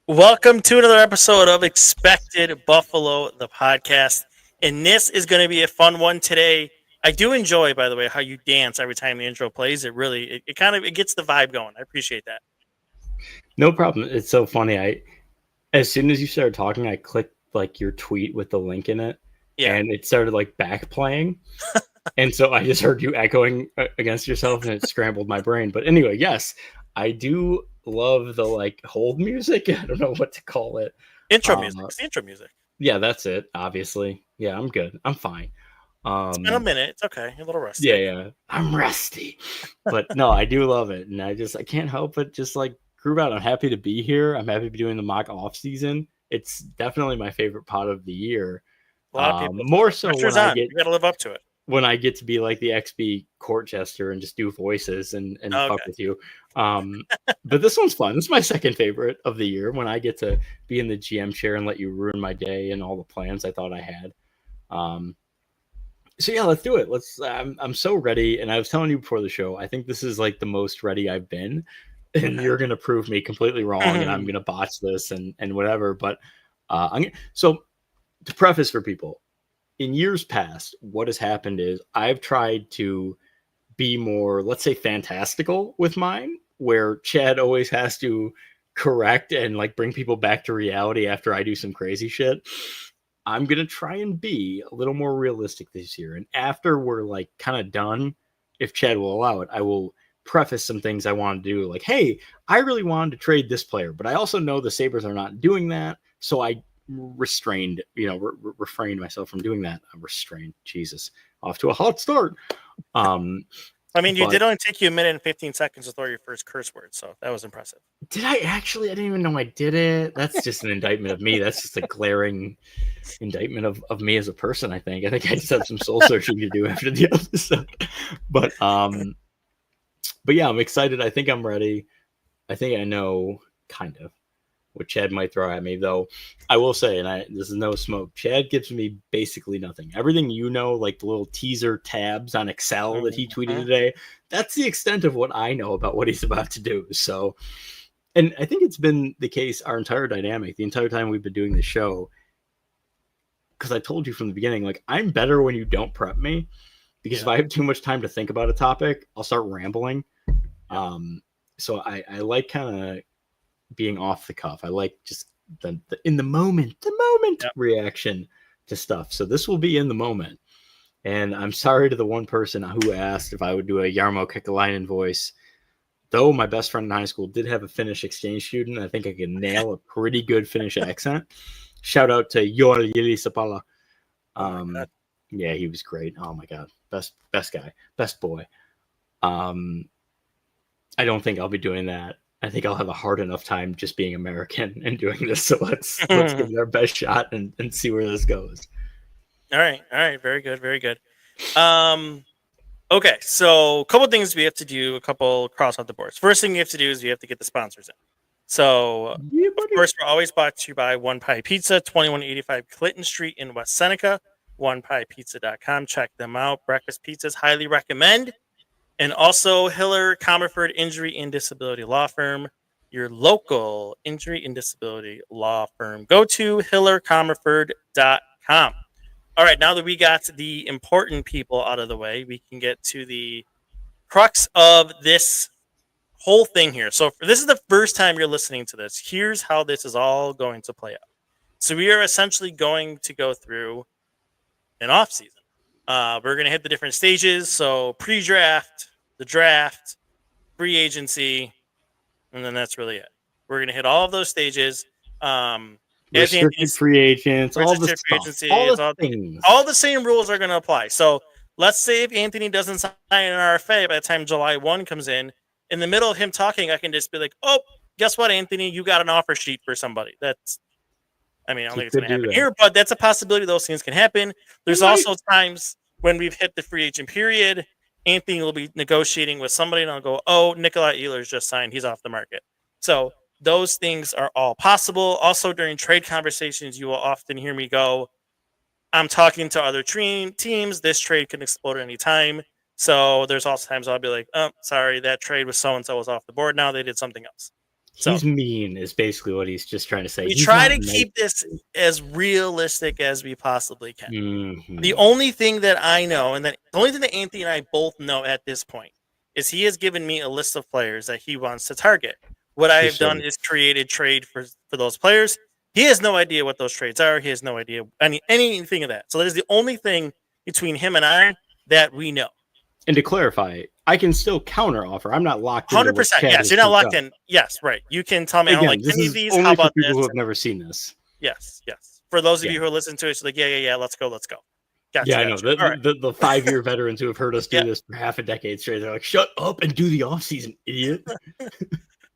Welcome to another episode of Expected Buffalo, the podcast. And this is going to be a fun one today. I do enjoy, by the way, how you dance every time the intro plays. It really, it kind of, it gets the vibe going. I appreciate that. No problem. It's so funny. As soon as you started talking, I clicked like your tweet with the link in it, Yeah. and it started like back playing, and so I just heard you echoing against yourself, and it scrambled my brain. But anyway, yes, I do love the like hold music. I don't know what to call it. Intro music. Uh, It's the intro music. yeah, that's it. Obviously, yeah, I'm good. I'm fine. It's been a Um, minute. It's okay. You're a little yeah, rusty. yeah, I'm rusty, but no, I do love it, and I can't help but just like groove out. I'm happy to be here. I'm happy to be doing the mock off season. It's definitely my favorite part of the year. A lot of people tell More me. so Pressure's on. You got to live up to it. when I get to be like the XB court jester and just do voices and fuck Okay. with you. But this one's fun. This is my second favorite of the year when I get to be in the GM chair and let you ruin my day and all the plans I thought I had. Um, so yeah, let's do it. I'm so ready, and I was telling you before the show, I think this is like the most ready I've been, and you're gonna prove me completely wrong, and I'm gonna botch this and whatever. But so to preface for people, in years past, what has happened is I've tried to be more, let's say, fantastical with mine, where Chad always has to correct and like bring people back to reality after I do some crazy shit. I'm gonna try and be a little more realistic this year. And after we're like kind of done, if Chad will allow it, I will preface some things I want to do. Like, hey, I really wanted to trade this player, but I also know the Sabres are not doing that. So I refrained myself from doing that. I'm restrained. Jesus, off to a hot start. I mean, you But did only take you a minute and 15 seconds to throw your first curse word, so that was impressive. did I actually? I didn't even know I did it. That's just an indictment of me. That's just a glaring indictment of me as a person. I think I just have some soul searching to do after the episode. But but yeah, I'm excited. I think I'm ready. I think I know kind of what Chad might throw at me, though. I will say, and this is no smoke. Chad gives me basically nothing. Everything like the little teaser tabs on Excel that he tweeted today. That's the extent of what I know about what he's about to do. So, and I think it's been the case our entire dynamic, the entire time we've been doing the show. Because I told you from the beginning, like I'm better when you don't prep me. Because if I have too much time to think about a topic, I'll start rambling. So I like kind of being off the cuff. I like just the in the moment reaction to stuff. So this will be in the moment. And I'm sorry to the one person who asked if I would do a Jarmo Kekalainen voice. Though my best friend in high school did have a Finnish exchange student, I think I can nail a pretty good Finnish accent. Shout out to Jori Sapala. Yeah, he was great. Oh my god, best guy, best boy. I don't think I'll be doing that. I think I'll have a hard enough time just being American and doing this. So let's give it our best shot and see where this goes. All right, very good, very good. Okay, so a couple things we have to do, a couple cross out the boards. First thing you have to do is you have to get the sponsors in. So, of course, we're always brought to you by One Pie Pizza, 2185 Clinton Street in West Seneca, onepiepizza.com. Check them out. Breakfast pizzas, highly recommend. And also Hiller Comerford Injury and Disability Law Firm, your local injury and disability law firm. Go to hillercomerford.com. All right, now that we got the important people out of the way, we can get to the crux of this whole thing here. So, if this is the first time you're listening to this, here's how this is all going to play out. So, we are essentially going to go through an off season. We're going to hit the different stages. So, pre-draft, the draft, free agency, and then that's really it. We're going to hit all of those stages. Restricted free agents, all the stuff, all the things. All the same rules are going to apply. So let's say if Anthony doesn't sign an RFA by the time July 1 comes in the middle of him talking, I can just be like, oh, guess what, Anthony? You got an offer sheet for somebody. I don't think it's going to happen here, but that's a possibility. Those things can happen. There's also times when we've hit the free agent period, Anthony will be negotiating with somebody, and I'll go, oh, Nikolai Ehlers just signed. He's off the market. So those things are all possible. Also, during trade conversations, you will often hear me go, I'm talking to other teams. This trade can explode at any time. So there's also times I'll be like, oh, sorry, that trade with so-and-so was off the board. Now they did something else. So He's mean is basically what he's just trying to say. we He's try not to nice. keep this as realistic as we possibly can. Mhm. The only thing that I know, and the only thing that Anthony and I both know at this point, is he has given me a list of players that he wants to target. What I For have done sure. is created trade for those players. He has no idea what those trades are. He has no idea anything of that. So that is the only thing between him and I that we know. And to clarify, I can still counter offer. I'm not locked into what 100%. Chad Yes, has you're not cooked locked up. in. Yes, right. You can tell me I don't Again, like this any of is these. How only for about people this? who have never seen this. Yes, yes. For those of Yeah. you who are listening to it, it's like, yeah, let's go. Yeah, Gotcha, I know. gotcha. All right. The 5-year veterans who have heard us do Yeah. this for half a decade straight, they're like, shut up and do the offseason, idiot.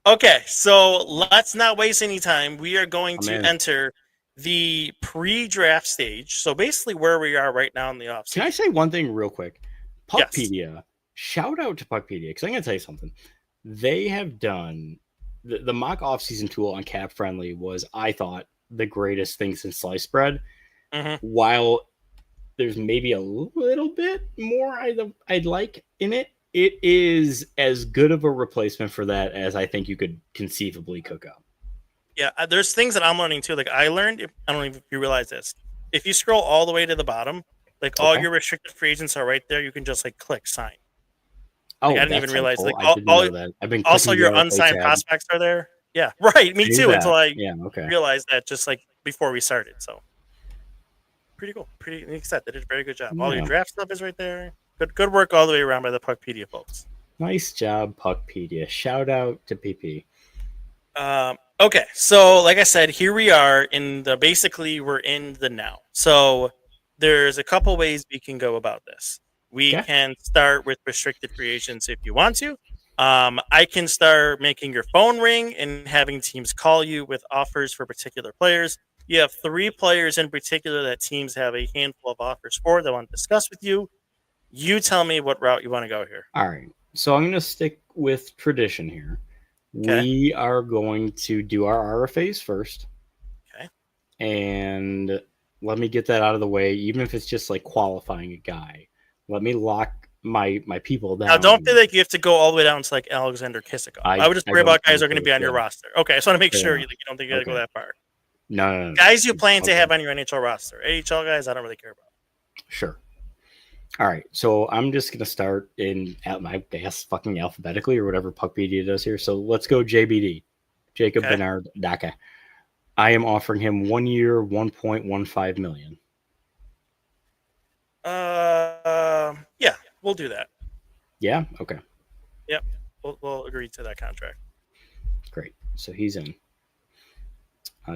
Okay, so let's not waste any time. We are going Oh, to man. enter the pre-draft stage. So basically where we are right now in the offseason. Can I say one thing real quick? Yes. Puckpedia, shout out to Puckpedia, because I'm going to tell you something. They have done the mock offseason tool on Cap Friendly was, I thought, the greatest thing since sliced bread. Mhm. While there's maybe a little bit more I'd like in it, it is as good of a replacement for that as I think you could conceivably cook up. Yeah, there's things that I'm learning too. Like I learned, I don't know if you realize this. If you scroll all the way to the bottom, like all Okay. your restricted free agents are right there. You can just like click sign. Oh, Like, I didn't that's even realize. helpful. Like I didn't know that. I've been also clicking the your RFA unsigned tab. prospects are there. Yeah, right. Me I knew too. that. Until I Yeah, okay. realized that just like before we started. So pretty cool. Pretty like I said, they did a very good job. All your Yeah. draft stuff is right there. Good work all the way around by the Puckpedia folks. Nice job, Puckpedia. Shout out to PP. Okay, so like I said, here we are in the basically we're in the now. So there's a couple ways we can go about this. We Okay. can start with restricted free agents if you want to. I can start making your phone ring and having teams call you with offers for particular players. You have 3 players in particular that teams have a handful of offers for that I want to discuss with you. You tell me what route you want to go here. All right. So I'm going to stick with tradition here. Okay. We are going to do our RFAs first. Okay. And let me get that out of the way, even if it's just like qualifying a guy. Let me lock my people down. Now, don't feel like you have to go all the way down to like Alexander Kisikov. I would just worry about guys who are going to be on your roster. Okay, I just want to make sure you don't think you got to go that far. No. Guys you plan to have on your NHL roster. AHL guys, I don't really care about. Sure. All right, so I'm just going to start in my guess fucking alphabetically or whatever Puckpedia does here. So let's go JBD, Jacob Bernard Daka. I am offering him 1 year, $1.15 million. Yeah, we'll do that. Yeah? Okay. Yep, we'll agree to that contract. Great. So he's in.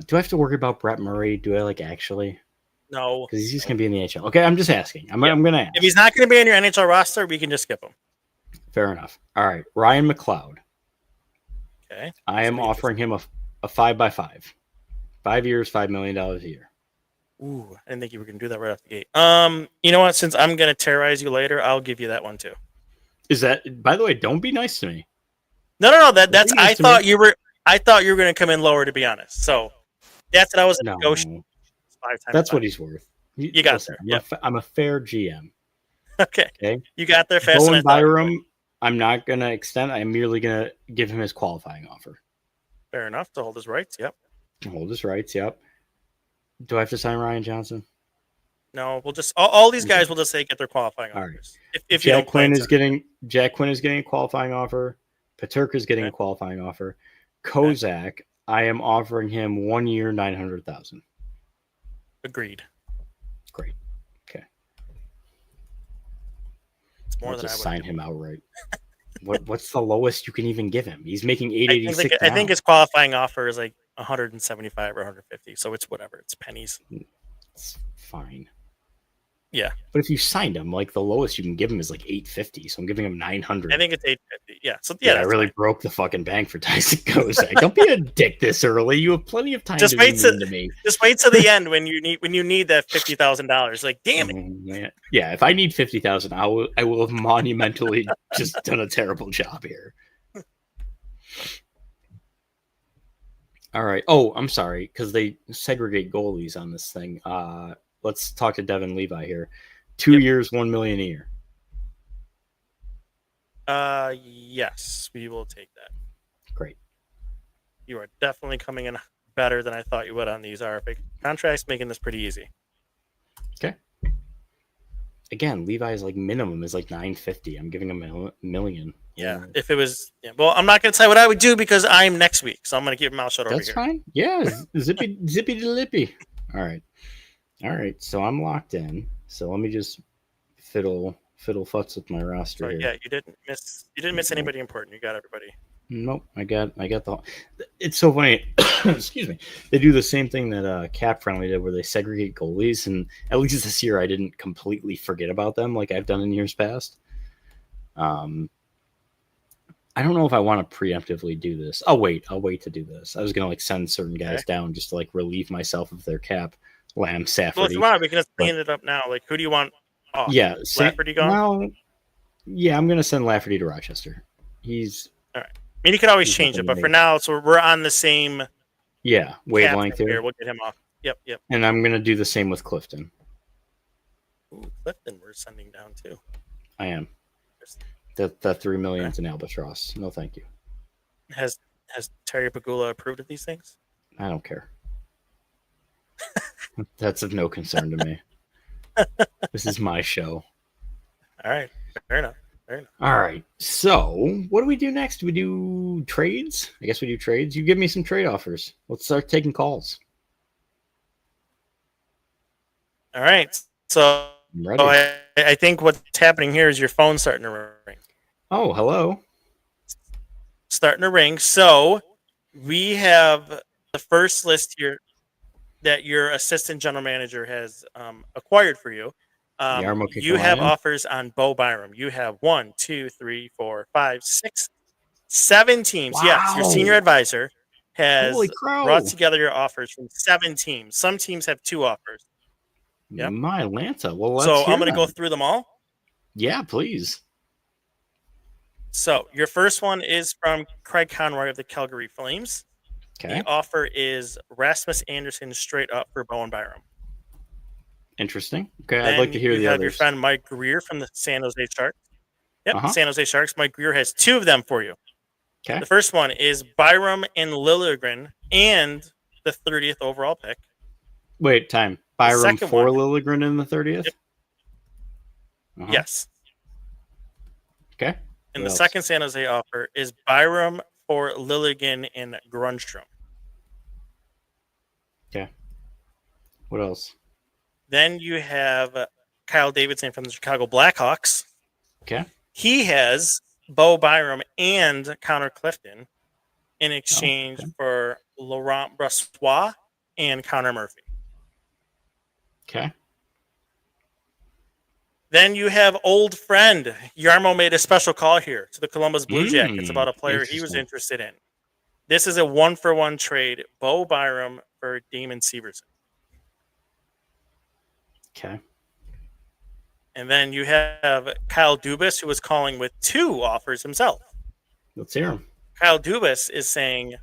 Do I have to worry about Brett Murray? Do I actually? No. Because he's just going to be in the NHL. Okay, I'm just asking. I'm going to ask. If he's not going to be on your NHL roster, we can just skip him. Fair enough. All right, Ryan McLeod. Okay. I am offering him a 5x5. 5 years, $5 million a year. Ooh, I didn't think you were going to do that right off the gate. You know what? Since I'm going to terrorize you later, I'll give you that one too. Is that? By the way, don't be nice to me. No. That's. I thought you were going to come in lower, to be honest. So that's what I was negotiating. 5 times that's 5. what he's worth. You got there. I'm a fair GM. Okay. You got there fast. Going Byram, I'm not going to extend. I'm merely going to give him his qualifying offer. Fair enough to hold his rights. Yep. Hold his rights. Yep. Do I have to sign Ryan Johnson? No, we'll just all these guys will just say get their qualifying offers. Right. If Jack Quinn is getting a qualifying offer. Paterka is getting a qualifying offer. Kozak, I am offering him 1 year, $900,000. Agreed. Great. Okay. It's more I'll than just I would sign him outright. What's the lowest you can even give him? He's making $886. I think his qualifying offer is like 175 or 150. So it's whatever. It's pennies. It's fine. Yeah. But if you signed him, the lowest you can give him is $850. So I'm giving him $900. I think it's 850. Yeah. So I really broke the fucking bank for Tyson Kozak. Don't be a dick this early. You have plenty of time to be mean to me. Just wait till the end when you need that $50,000. Like, damn it. Yeah, if I need $50,000, I will have monumentally just done a terrible job here. All right. Oh, I'm sorry, because they segregate goalies on this thing. Let's talk to Devin Levi here. 2 years, $1 million a year. Yes, we will take that. Great. You are definitely coming in better than I thought you would on these RFA contracts, making this pretty easy. Okay. Again, Levi's like minimum is like $950. I'm giving him $1 million. Yeah. If it was, well, I'm not going to tell you what I would do because I'm next week, so I'm going to keep my mouth shut over here. That's fine. Yeah, zippy to lippy. All right. So I'm locked in. So let me just fiddle futz with my roster here. Yeah, you didn't miss anybody important. You got everybody. Nope, I got the. It's so funny. Excuse me. They do the same thing that Cap Friendly did, where they segregate goalies, and at least this year I didn't completely forget about them like I've done in years past. I don't know if I want to preemptively do this. I'll wait to do this. I was gonna like send certain guys down just to like relieve myself of their cap. Lamb, Safferty. Well, if you want, we can just clean it up now. Like, who do you want off? Yeah, Lafferty gone? Well, yeah, I'm gonna send Lafferty to Rochester. He's all right. I mean, you can always change it, but for now, so we're on the same wavelength here. We'll get him off. Yep. And I'm gonna do the same with Clifton. Ooh, Clifton, we're sending down too. I am. That $3 million's an albatross. No, thank you. Has Terry Pagula approved of these things? I don't care. That's of no concern to me. This is my show. All right, fair enough. All right. So, what do we do next? Do we do trades? I guess we do trades. You give me some trade offers. Let's start taking calls. All right. So I think what's happening here is your phone's starting to ring. Oh, hello. Starting to ring. So we have the first list here that your assistant general manager has acquired for you. You have offers on Bo Byram. You have 1, 2, 3, 4, 5, 6, 7 teams. Wow. Yes, your senior advisor has brought together your offers from 7 teams. Some teams have 2 offers. Yep. My Atlanta. Well, so I'm going to go through them all. Yeah, please. So your first one is from Craig Conroy of the Calgary Flames. Okay. The offer is Rasmus Anderson straight up for Bowen Byram. Interesting. Okay, I'd like to hear the others. You have your friend Mike Greer from the San Jose Sharks. Yep, San Jose Sharks. Mike Greer has 2 of them for you. Okay. The first one is Byram and Liljegren and the 30th overall pick. Wait, time. Byram for Liljegren in the 30th? Yep. Yes. Okay. And the second San Jose offer is Byram for Liljegren and Grundstrom. Okay. What else? Then you have Kyle Davidson from the Chicago Blackhawks. Okay. He has Bo Byram and Connor Clifton in exchange for Laurent Brossoit and Connor Murphy. Okay. Then you have old friend. Yarmo made a special call here to the Columbus Blue Jackets about a player he was interested in. This is a 1-for-1 trade. Bo Byram for Damon Severson. Okay. And then you have Kyle Dubas, who was calling with 2 offers himself. Let's hear him. Kyle Dubas is saying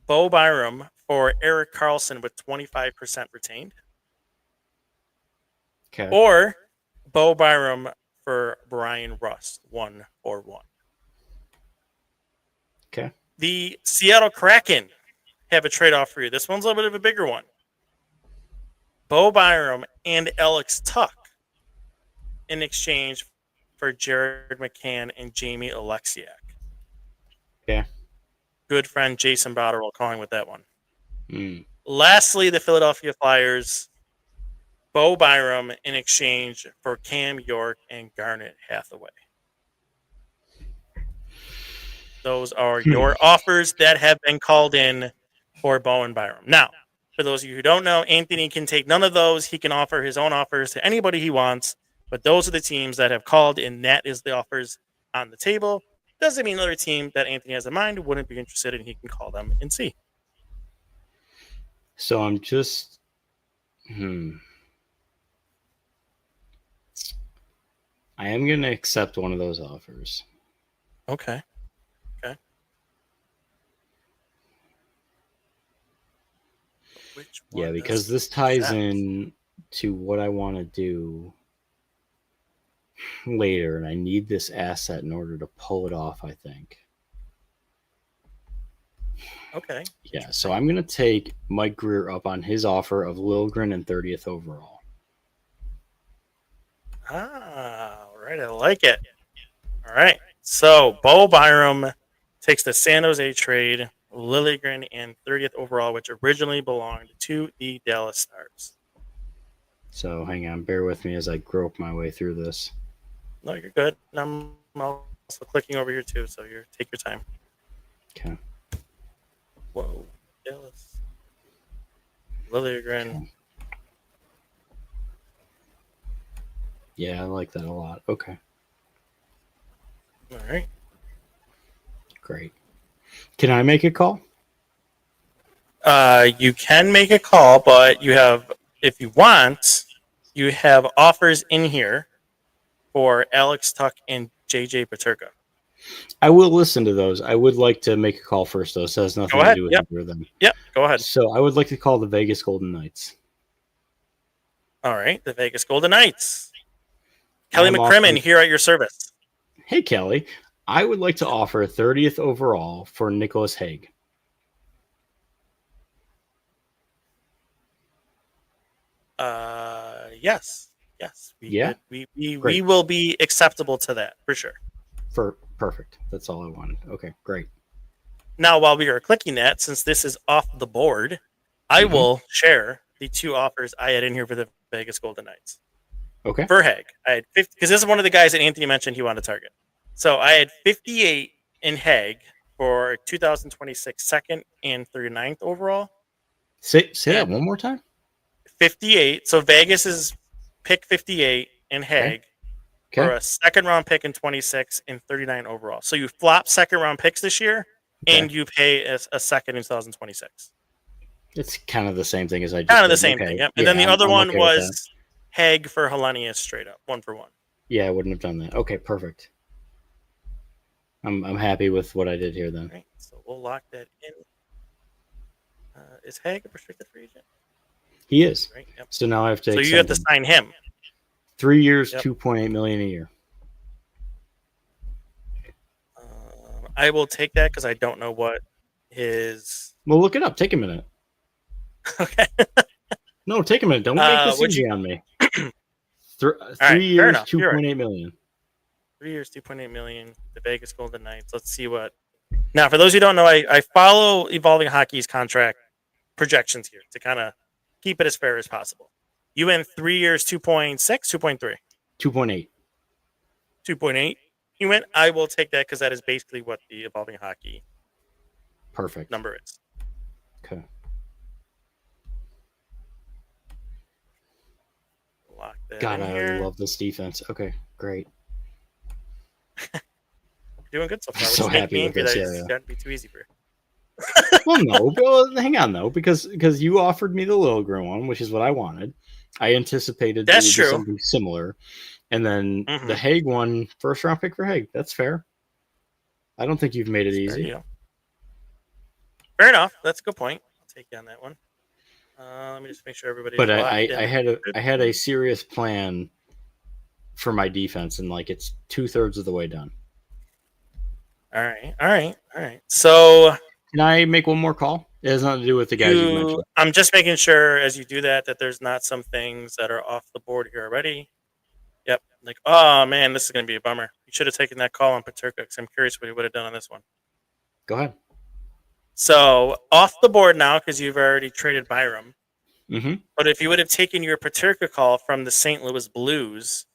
Bo Byram for Erik Karlsson with 25% retained. Okay. Or Bo Byram for Brian Rust, 1-for-1. Okay. The Seattle Kraken have a trade-off for you. This one's a little bit of a bigger one. Bo Byram and Alex Tuck in exchange for Jared McCann and Jamie Alexiak. Okay. Good friend Jason Botterill calling with that one. Lastly, the Philadelphia Flyers, Bo Byram in exchange for Cam York and Garnet Hathaway. Those are your offers that have been called in for Bowen Byram. Now, for those of you who don't know, Anthony can take none of those. He can offer his own offers to anybody he wants, but those are the teams that have called, and that is the offers on the table. Doesn't mean another team that Anthony has in mind wouldn't be interested, and he can call them and see. So I'm just... I am going to accept one of those offers. Okay. Yeah, because this ties in to what I want to do later, and I need this asset in order to pull it off, I think. Okay. Yeah, so I'm going to take Mike Greer up on his offer of Liljegren and 30th overall. All right. I like it. All right. So Bo Byram takes the San Jose trade, Liljegren and 30th overall, which originally belonged to the Dallas Stars. So hang on, bear with me as I grope my way through this. No, you're good. I'm also clicking over here too, so you take your time. Okay. Whoa, Dallas, Liljegren. Okay. Yeah, I like that a lot. Okay. All right. Great. Can I make a call? You can make a call, but you have, if you want, you have offers in here for Alex Tuck and JJ Paterka. I will listen to those. I would like to make a call first, though, so it has Go nothing to ahead. do with Yep. either of them. Yep. Go ahead. So I would like to call the Vegas Golden Knights. All right. The Vegas Golden Knights. Kelly McCrimmon offering... here at your service. Hey, Kelly. I would like to offer 30th overall for Nicholas Hague. Yes. We will be acceptable to that for sure. Perfect. That's all I wanted. Okay, great. Now, while we are clicking that, since this is off the board, I will share the two offers I had in here for the Vegas Golden Knights. Okay. For Hague, I had 50, because this is one of the guys that Anthony mentioned he wanted to target. So I had 58 in Hague for 2026 second and 39th overall. Say that one more time. 58. So Vegas is pick 58 in Hague for a second round pick in 26 and 39 overall. So you flop second round picks this year and you pay a second in 2026. It's kind of the same thing as I just kind of the same thing. Yep. And then the other one was Hague for Hellenius straight up, 1-for-1. Yeah, I wouldn't have done that. Okay, perfect. I'm happy with what I did here then. Right, so we'll lock that in. Is Hague a restricted free agent? He is. Right. Yep. So now I have to. So you have to sign him. 3 years, $2.8 million a year. I will take that because I don't know what his. Well, look it up. Take a minute. Okay. No, take a minute. Don't make this easy on me. 3 years, $2.8 million. 3 years, $2.8 million. The Vegas Golden Knights. Let's see what. Now, for those who don't know, I follow Evolving Hockey's contract projections here to kind of keep it as fair as possible. You went 3 years, 2.6, 2.3? 2.8. 2.8. You went, I will take that because that is basically what the Evolving Hockey number is. Okay. Lock that God, in I here. love this defense. Okay, great. You're doing good so far. I'm so happy with this. It's got to be too easy for you. Well, no, hang on though, because you offered me the Liljegren one, which is what I wanted. I anticipated that would be something similar, and then the Hague one, first round pick for Hague. That's fair. I don't think you've made it easy. Fair enough. That's a good point. I'll take you on that one. Let me just make sure everybody. But I had a serious plan for my defense, and like it's 2/3 of the way done. All right. So can I make one more call? It has nothing to do with the guys you mentioned. I'm just making sure as you do that there's not some things that are off the board here already. Yep. Like, oh man, this is going to be a bummer. You should have taken that call on Paterka because I'm curious what he would have done on this one. Go ahead. So off the board now because you've already traded Byram. Mm-hmm. But if you would have taken your Paterka call from the St. Louis Blues,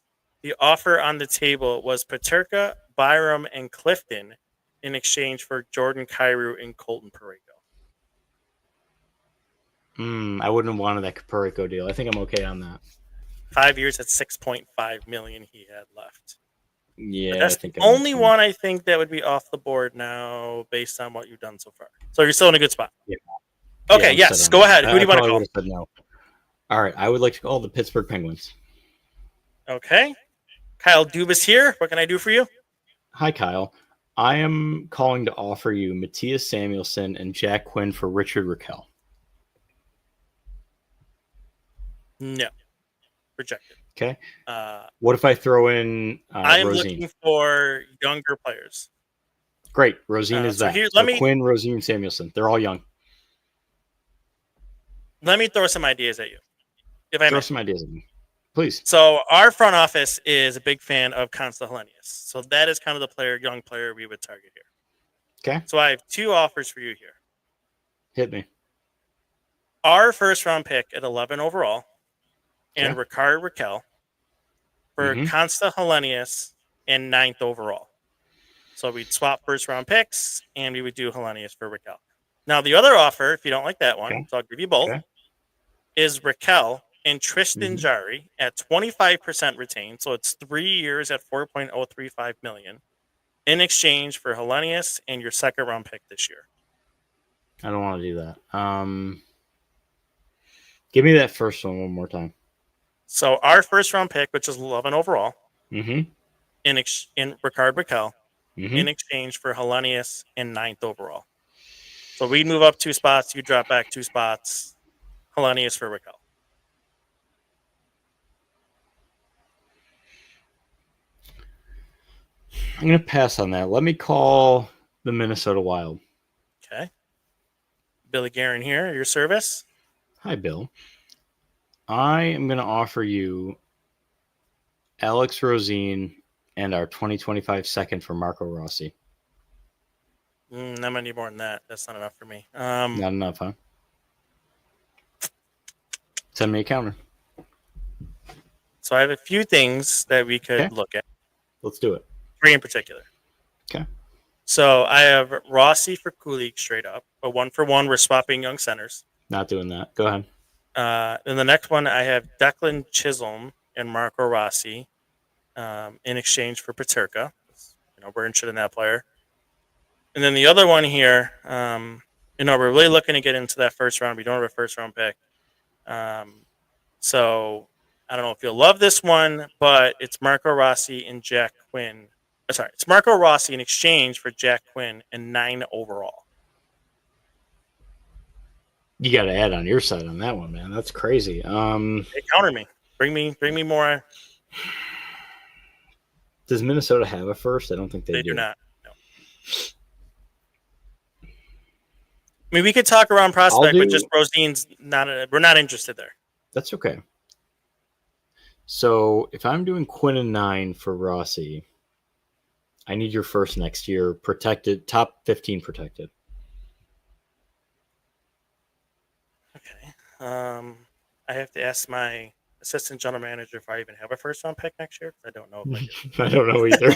the offer on the table was Paterka, Byram, and Clifton in exchange for Jordan Kyrou and Colton Parayko. I wouldn't have wanted that Parayko deal. I think I'm okay on that. 5 years at $6.5 million he had left. Yeah, but that's the only one I think that would be off the board now based on what you've done so far. So you're still in a good spot. Yeah. Okay, yes, go ahead. Who do you want to call? Said no. All right, I would like to call the Pittsburgh Penguins. Okay. Kyle Dubas here. What can I do for you? Hi, Kyle. I am calling to offer you Matthias Samuelsson and Jack Quinn for Richard Raquel. No. Rejected. Okay. What if I throw in I am Rosine? looking for younger players. Great. Rosine is So back. here, So Quinn, Rosine, Samuelson. They're all young. let me throw some ideas at you, if I Throw may. some ideas at me, please. So our front office is a big fan of Consta Hellenius. So that is kind of the young player we would target here. Okay. So I have 2 offers for you here. Hit me. Our first round pick at 11 overall and Okay. Ricard Raquel for Consta Hellenius and 9th overall. So we'd swap first round picks and we would do Hellenius for Raquel. Now, the other offer, if you don't like that one, so I'll give you both, is Raquel and Tristan Jarry at 25% retained. So it's 3 years at $4.035 million in exchange for Hellenius and your second round pick this year. I don't want to do that. Give me that first one more time. So our first round pick, which is 11 overall, in Ricard Raquel, in exchange for Hellenius and 9th overall. So we'd move up 2 spots, you drop back 2 spots. Hellenius for Raquel. I'm going to pass on that. Let me call the Minnesota Wild. Okay. Billy Guerin here, your service. Hi, Bill. I am going to offer you Alex Rosine and our 2025 second for Marco Rossi. I'm going to need more than that. That's not enough for me. Not enough, huh? Send me a counter. So I have a few things that we could look at. Let's do it. 3 in particular. Okay. So I have Rossi for Kulich straight up, but 1-for-1. We're swapping young centers. Not doing that. Go ahead. Then the next one, I have Declan Chisholm and Marco Rossi in exchange for Paterka. We're interested in that player. And then the other one here, we're really looking to get into that first round. We don't have a first round pick. So I don't know if you'll love this one, but it's Marco Rossi and Jack Quinn. Sorry, it's Marco Rossi in exchange for Jack Quinn and 9 overall. You got to add on your side on that one, man. That's crazy. They counter me. Bring me more. Does Minnesota have a first? I don't think they do. They do not. No. I mean, we could talk around prospect, but just Rosine's not. We're not interested there. That's okay. So if I'm doing Quinn and 9 for Rossi, I need your first next year protected, top 15 protected. Okay. I have to ask my assistant general manager if I even have a first round pick next year. I don't know if I do. I don't know either.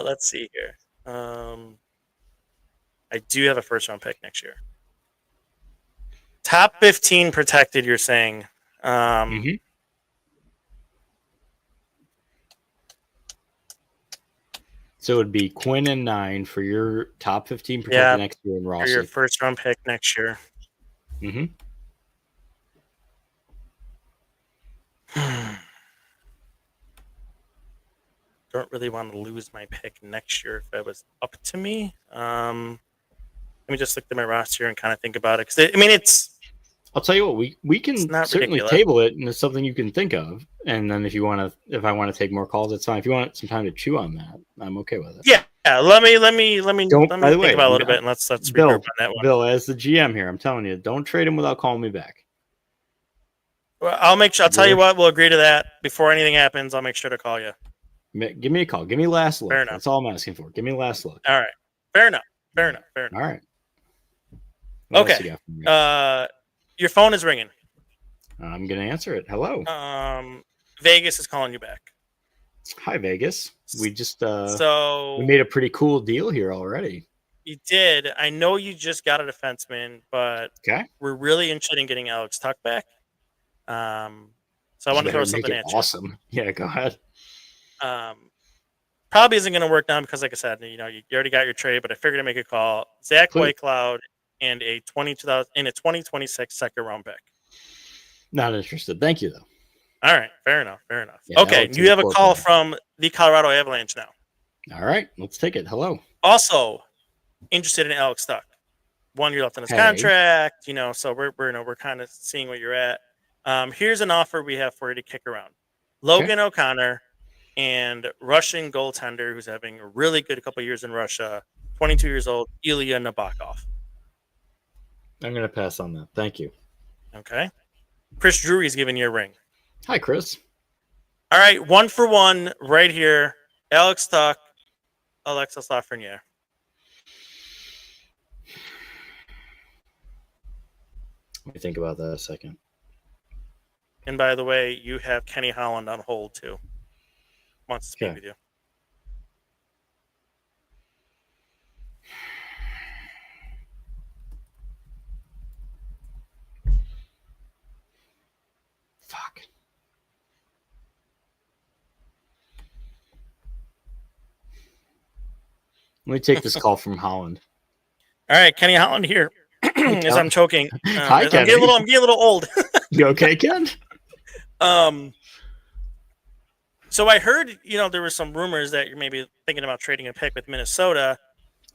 Let's see here. I do have a first round pick next year. Top 15 protected, you're saying. So it would be Quinn and 9 for your top 15 protected next year in Rossi. For your first round pick next year. Don't really want to lose my pick next year if it was up to me. Let me just look at my roster and kind of think about it. Because I'll tell you what, we can certainly ridiculous. table it, and it's something you can think of. And then if I want to take more calls, that's fine. If you want some time to chew on that, I'm okay with it. Yeah. Let me think about it a little bit, and let's Bill, regroup on that one. Bill, as the GM here, I'm telling you, don't trade him without calling me back. Well, I'll tell you what, we'll agree to that. Before anything happens, I'll make sure to call you. Give me a call. Give me last look. Fair enough. That's all I'm asking for. Give me last look. All right. Fair enough. All right. Okay. Your phone is ringing. I'm going to answer it. Hello. Vegas is calling you back. Hi, Vegas. We just we made a pretty cool deal here already. You did. I know you just got a defenseman, but we're really interested in getting Alex Tuck back. So I want to throw something at you. Awesome. Yeah, go ahead. Probably isn't going to work now because, like I said, you already got your trade, but I figured to make a call. Zach Whitecloud and a 2026 second round pick. Not interested. Thank you, though. All right. Fair enough. Yeah, okay. You have a call from the Colorado Avalanche now. All right. Let's take it. Hello. Also interested in Alex Tuck. 1 year left on his contract, so we're kind of seeing where you're at. Here's an offer we have for you to kick around. Logan O'Connor and Russian goaltender who's having a really good couple years in Russia, 22 years old, Ilya Nabokov. I'm going to pass on that. Thank you. Okay. Chris Drury's giving you a ring. Hi, Chris. All right, 1 for 1 right here. Alex Tuch, Alexis Lafreniere. Let me think about that a second. And by the way, you have Kenny Holland on hold too. Wants to speak with you. Fuck. Let me take this call from Holland. All right, Kenny Holland here. As I'm choking. Hi, Kenny. I'm getting a little old. You okay, Ken? So I heard, there were some rumors that you're maybe thinking about trading a pick with Minnesota.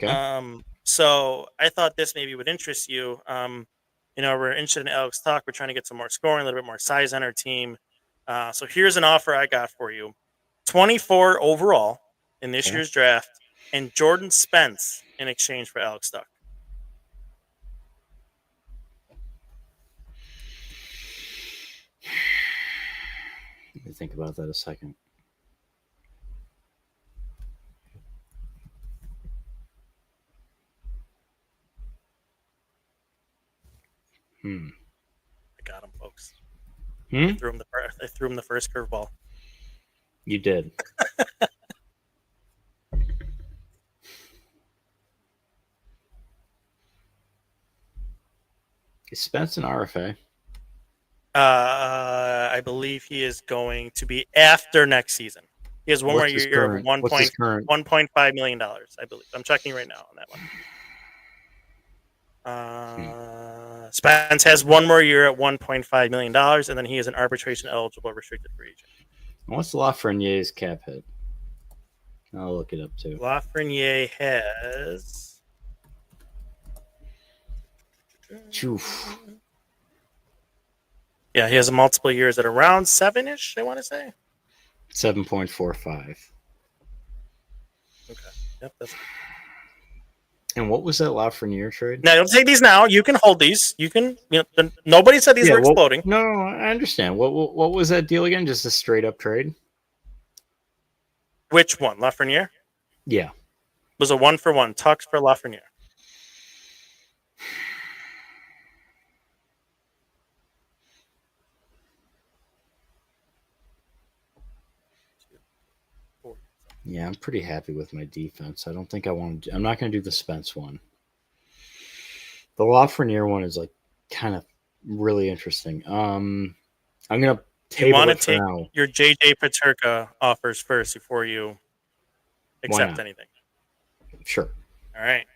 Okay. So I thought this maybe would interest you. We're interested in Alex Tuch. We're trying to get some more scoring, a little bit more size on our team. So here's an offer I got for you. 24 overall in this year's draft, and Jordan Spence in exchange for Alex Tuch. Let me think about that a second. I got him, folks. I threw him the first curveball. You did. Is Spence an RFA? I believe he is going to be after next season. He has one more year of $1.5 million, I believe. I'm checking right now on that one. Spence has one more year at $1.5 million, and then he is an arbitration-eligible restricted free agent. What's Lafreniere's cap hit? I'll look it up, too. Lafreniere has... Oof. Yeah, he has multiple years at around 7-ish, I want to say. 7.45. Okay. Yep, that's... And what was that Lafreniere trade? Now, don't take these now. You can hold these. You can. Nobody said these were exploding. No, I understand. What was that deal again? Just a straight up trade? Which one? Lafreniere? Yeah. It was a 1-for-1. Tuch for Lafreniere. Yeah, I'm pretty happy with my defense. I don't think I want to. I'm not going to do the Spence one. The Lafreniere one is like kind of really interesting. I'm going to table. You want to take now. Your JJ Peterka offers first before you accept anything. Sure. All right.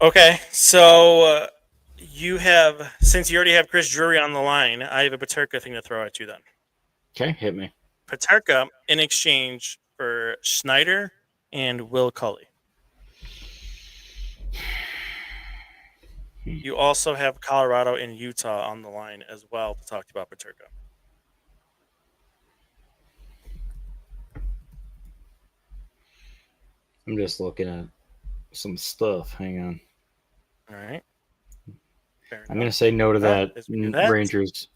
Okay, so since you already have Chris Drury on the line, I have a Peterka thing to throw at you then. Okay, hit me. Peterka in exchange for Schneider and Will Cully. You also have Colorado and Utah on the line as well to talk about Peterka. I'm just looking at some stuff. Hang on. All right. I'm going to say no to that. Rangers.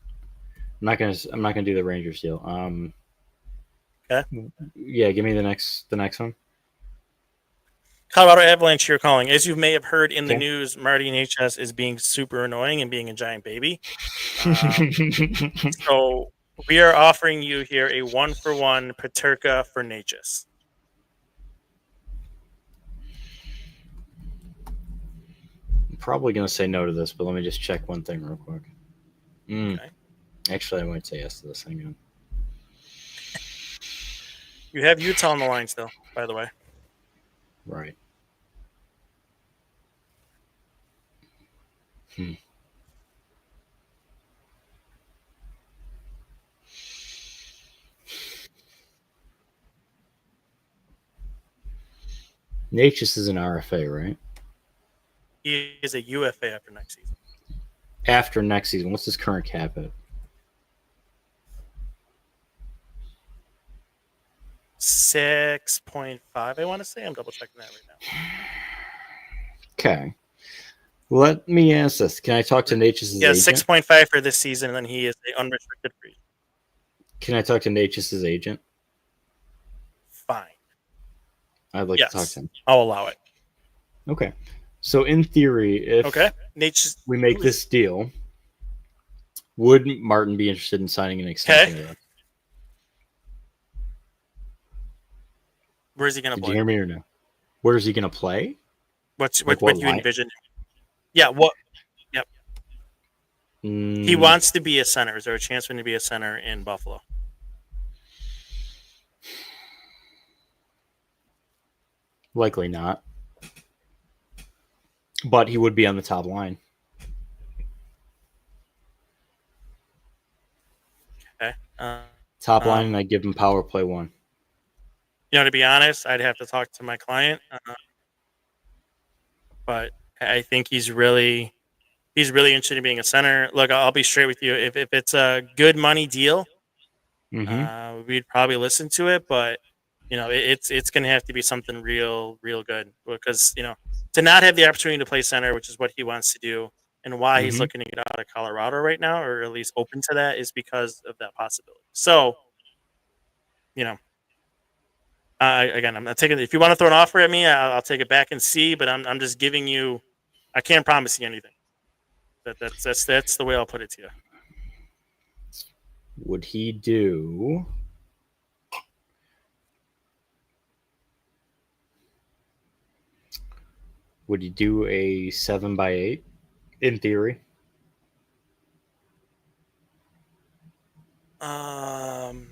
I'm not gonna do the Rangers deal. Okay. Yeah, give me the next one. Colorado Avalanche, you're calling. As you may have heard in the news, Marty Necas is being super annoying and being a giant baby. So we are offering you here a 1-for-1 Peterka for Necas. I'm probably going to say no to this, but let me just check one thing real quick. Okay. Actually, I might say yes to this. Hang on. You have Utah on the line still, by the way. Right. Necas is an RFA, right? He is a UFA after next season. After next season, what's his current cap hit? 6.5, I want to say. I'm double checking that right now. Okay. Let me ask this. Can I talk to Natchez' Yeah, agent? 6.5 for this season, and then he is a unrestricted free. Can I talk to Natchez' agent? Fine. I'd like to talk to Yes, him. I'll allow it. Okay. So in theory, if Okay. Nate's we make this deal, would Martin be interested in signing an extension okay. with us? Where's he gonna Did you play? hear me or no? Where is he going to play? What's Like what what do you line? envision? Yeah. What? Yep. He Mm, wants to be a center. Is there a chance for him to be a center in Buffalo? likely not. But he would be on the top line. Okay. Top line, and Um, I give him power play one. to be honest, I'd have to talk to my client, but I think he's really interested in being a center. Look, I'll be straight with you. If it's a good money deal, Mm-hmm. we'd probably listen to it. But it's going to have to be something real good because to not have the opportunity to play center, which is what he wants to do, and why he's Mm-hmm. looking to get out of Colorado right now, or at least open to that, is because of that possibility. So you know. Again, I'm not taking. If you want to throw an offer at me, I'll take it back and see. But I'm just giving you. I can't promise you anything. That's the way I'll put it to you. Would he do? Would he do a 7x8? In theory, Um,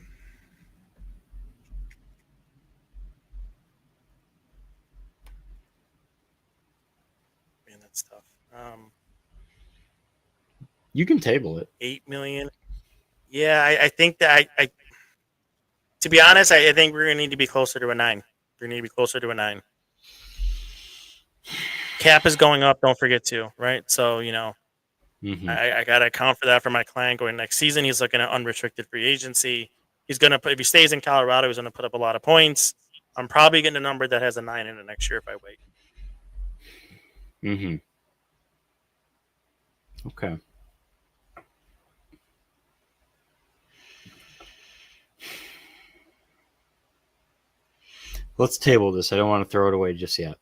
Man, that's tough. you can table it. 8 million. Yeah, I think that I to be honest, I think we're gonna need to be closer to a 9. We're gonna need to be closer to a 9. Cap is going up. Don't forget to right. So Mm-hmm. I gotta account for that for my client going next season. He's looking at unrestricted free agency. He's gonna put, if he stays in Colorado, he's gonna put up a lot of points. I'm probably getting a number that has a 9 in it next year if I wait. Mm-hmm. Okay. Let's table this. I don't want to throw it away just yet.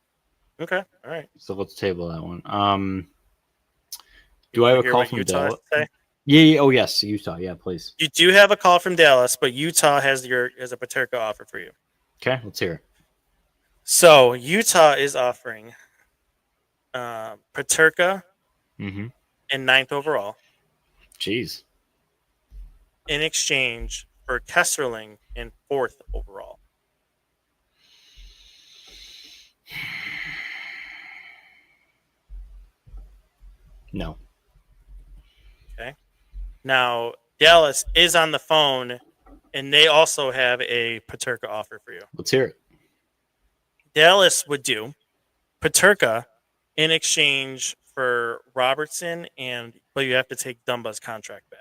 Okay, all right. So let's table that one. You Do I want have to a hear call what from Utah has Dallas? to say? Yeah. Oh, yes. Utah. Yeah, please. You do have a call from Dallas, but Utah has a Paterka offer for you. Okay, let's hear it. So Utah is offering Paterka Mm-hmm. in ninth overall Jeez. in exchange for Kesserling in fourth overall. No. Okay. Now Dallas is on the phone, and they also have a Paterka offer for you. Let's hear it. Dallas would do Paterka in exchange for Robertson, but you have to take Dumba's contract back.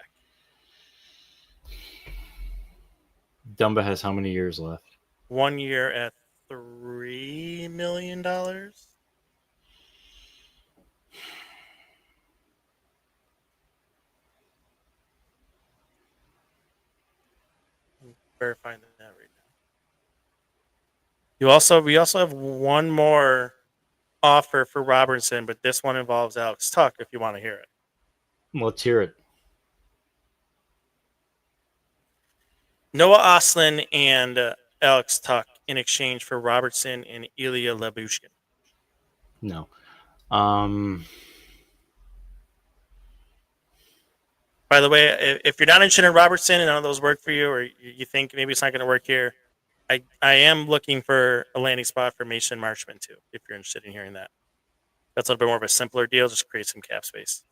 Dumba has how many years left? 1 year at $3 million. I'm verifying that right now. We also have one more offer for Robertson, but this one involves Alex Tuck. If you want to hear it, Let's hear it. Noah Oslin and Alex Tuck in exchange for Robertson and Ilya Labushkin. No. Um. By the way, if you're not interested in Robertson and none of those work for you, or you think maybe it's not going to work here, I am looking for a landing spot for Mason Marchman too. If you're interested in hearing that, that's a little bit more of a simpler deal. Just create some cap space.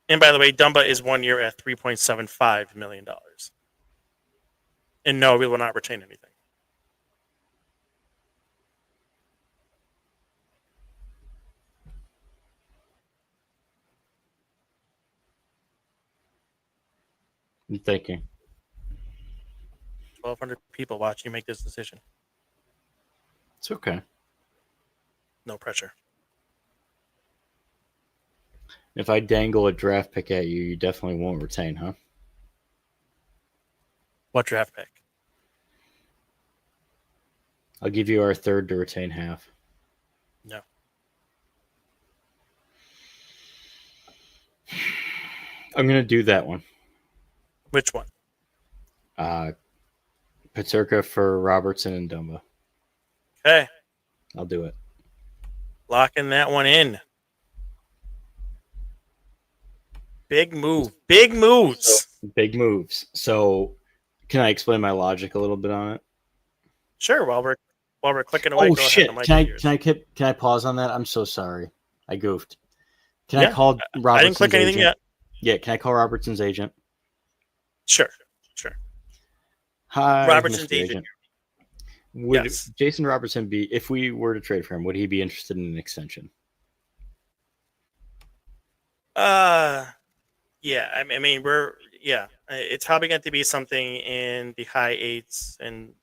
And by the way, Dumba is 1 year at $3.75 million. And no, we will not retain anything. I'm thinking. 1,200 people watch you make this decision. It's okay. No pressure. If I dangle a draft pick at you, you definitely won't retain, huh? What draft pick? I'll give you our third to retain half. No. I'm going to do that one. Which one? Paterka for Robertson and Dumba. Okay. I'll do it. Locking that one in. Big move. Big moves. Big moves. So, can I explain my logic a little bit on it? Sure. While we're clicking away, Oh go shit! ahead. Can I pause on that? I'm so sorry. I goofed. Can Yeah, I call Robertson's I didn't click anything agent? yet. Yeah, can I call Robertson's agent? Sure. Hi, Robertson's Mr. agent. Would Yes. Jason Robertson be, if we were to trade for him, would he be interested in an extension? Yeah. I mean, it's probably going to be something in the high 8s and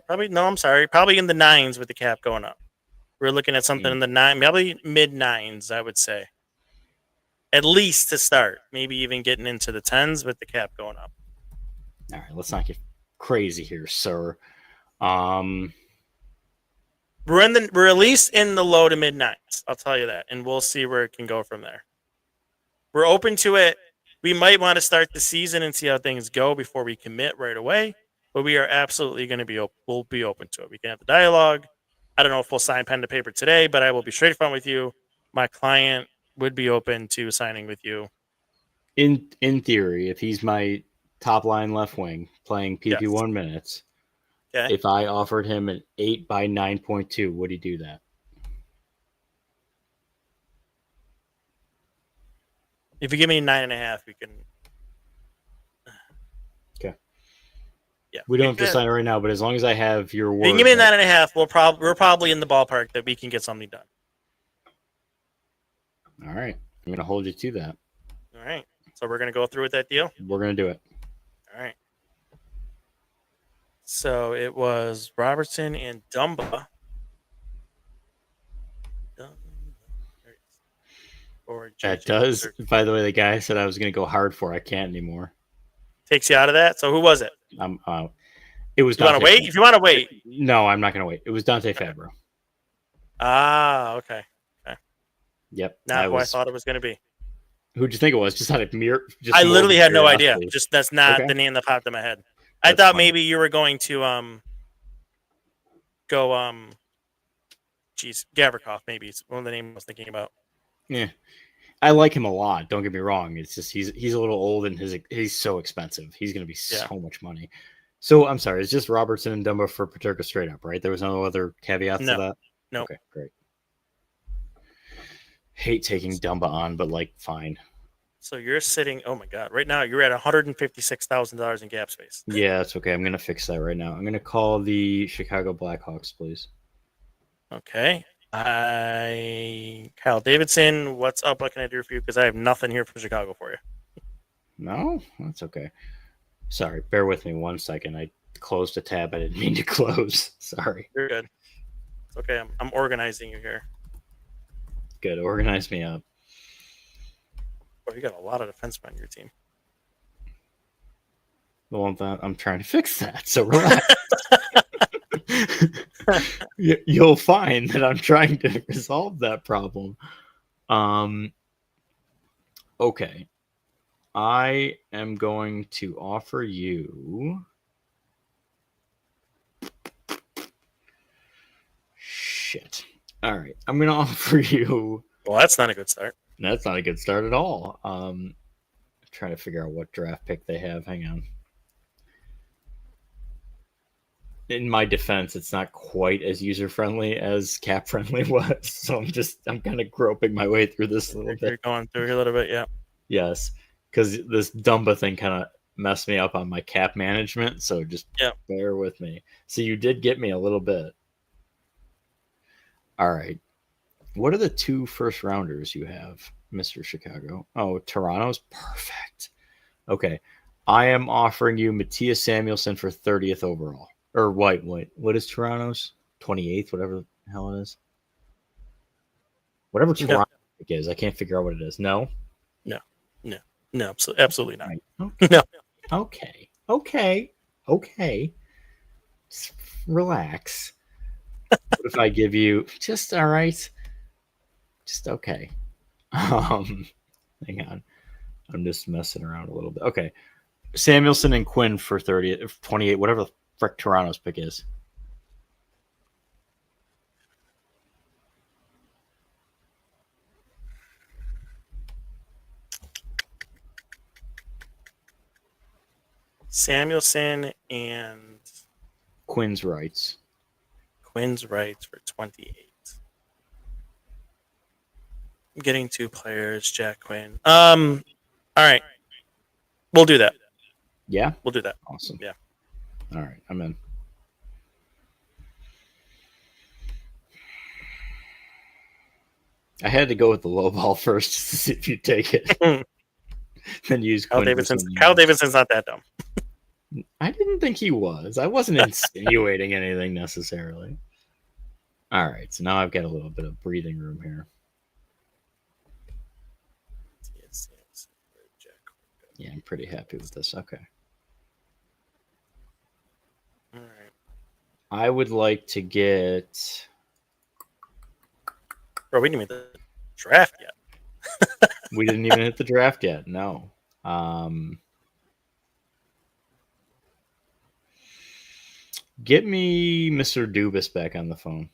probably no. I'm sorry. Probably in the 9s with the cap going up. We're looking at something in the 9, probably mid 9s. I would say. At least to start, maybe even getting into the 10s with the cap going up. All right, let's not get crazy here, sir. We're at least in the low to mid 9s. I'll tell you that, and we'll see where it can go from there. We're open to it. We might want to start the season and see how things go before we commit right away, but we are absolutely going to be we'll be open to it. We can have the dialogue. I don't know if we'll sign pen to paper today, but I will be straightforward with you. My client would be open to signing with you. In theory, if he's my top line left wing playing PP1 minutes, okay. If I offered him an 8 by 9.2, would he do that? If you give me 9.5, we can. Okay. Yeah, we don't have to sign it right now, but as long as I have your word, if you give me 9.5, we're probably in the ballpark that we can get something done. All right, I'm going to hold you to that. All right, so we're going to go through with that deal. We're going to do it. All right. So it was Robertson and Dumba. That does. By the way, the guy said I was going to go hard for. I can't anymore. Takes you out of that. So who was it? I'm out. It was. You want to wait? If you want to wait. No, I'm not going to wait. It was Dante Fabro. Ah, okay. Yep. Not who I thought it was going to be. Who'd you think it was? Just had a mirror. I literally had no idea. Just that's not the name that popped in my head. I thought maybe you were going to go Gavrikov, maybe it's one of the names I was thinking about. Yeah. I like him a lot. Don't get me wrong. It's just he's a little old and he's so expensive. He's going to be so much money. So I'm sorry. It's just Robertson and Dumba for Paterka straight up, right? There was no other caveats to that? No. Okay, great. Hate taking Dumba on, but fine. So you're sitting, oh my God, right now you're at $156,000 in cap space. Yeah, it's okay. I'm going to fix that right now. I'm going to call the Chicago Blackhawks, please. Okay. Kyle Davidson, what's up? What can I do for you? Because I have nothing here from Chicago for you. No, that's okay. Sorry, bear with me 1 second. I closed a tab I didn't mean to close. Sorry. You're good. It's okay. I'm organizing you here. Good. Organize me up. Well, you got a lot of defensemen on your team. Well, I'm trying to fix that. So relax. You'll find that I'm trying to resolve that problem. Okay. I am going to offer you. Shit. All right. I'm going to offer you. Well, that's not a good start. That's not a good start at all. I'm trying to figure out what draft pick they have. Hang on. In my defense, it's not quite as user-friendly as cap-friendly was. So I'm kind of groping my way through this a little bit. You're going through a little bit, yeah. Yes, because this Dumba thing kind of messed me up on my cap management. So just bear with me. So you did get me a little bit. All right. What are the 2 first-rounders you have, Mr. Chicago? Oh, Toronto's perfect. Okay. I am offering you Matthias Samuelsson for 30th overall. Or what is Toronto's? 28th, whatever the hell it is. Whatever No, Toronto pick is. I can't figure out what it is. No? no, no, no, absolutely not. Right. Okay. No. Okay. Okay. Okay. Just relax. What if I give you just all right? Just okay. Um, hang on. I'm just messing around a little bit. Okay. Samuelson and Quinn for 30, 28, whatever the frick Toronto's pick is. Samuelson and Quinn's rights. Quinn's rights for 28. I'm getting 2 players, Jack Quinn. All right. We'll do that. Yeah? We'll do that. Awesome. Yeah. All right. I'm in. I had to go with the low ball first just to see if you take it. Then use Kyle Quinn. Davidson's not that dumb. I didn't think he was. I wasn't insinuating anything necessarily. All right. So now I've got a little bit of breathing room here. Yeah, I'm pretty happy with this. Okay. All right. I would like to get. Bro, we didn't even hit the draft yet. We didn't even hit the draft yet. No. Get me Mr. Dubas back on the phone.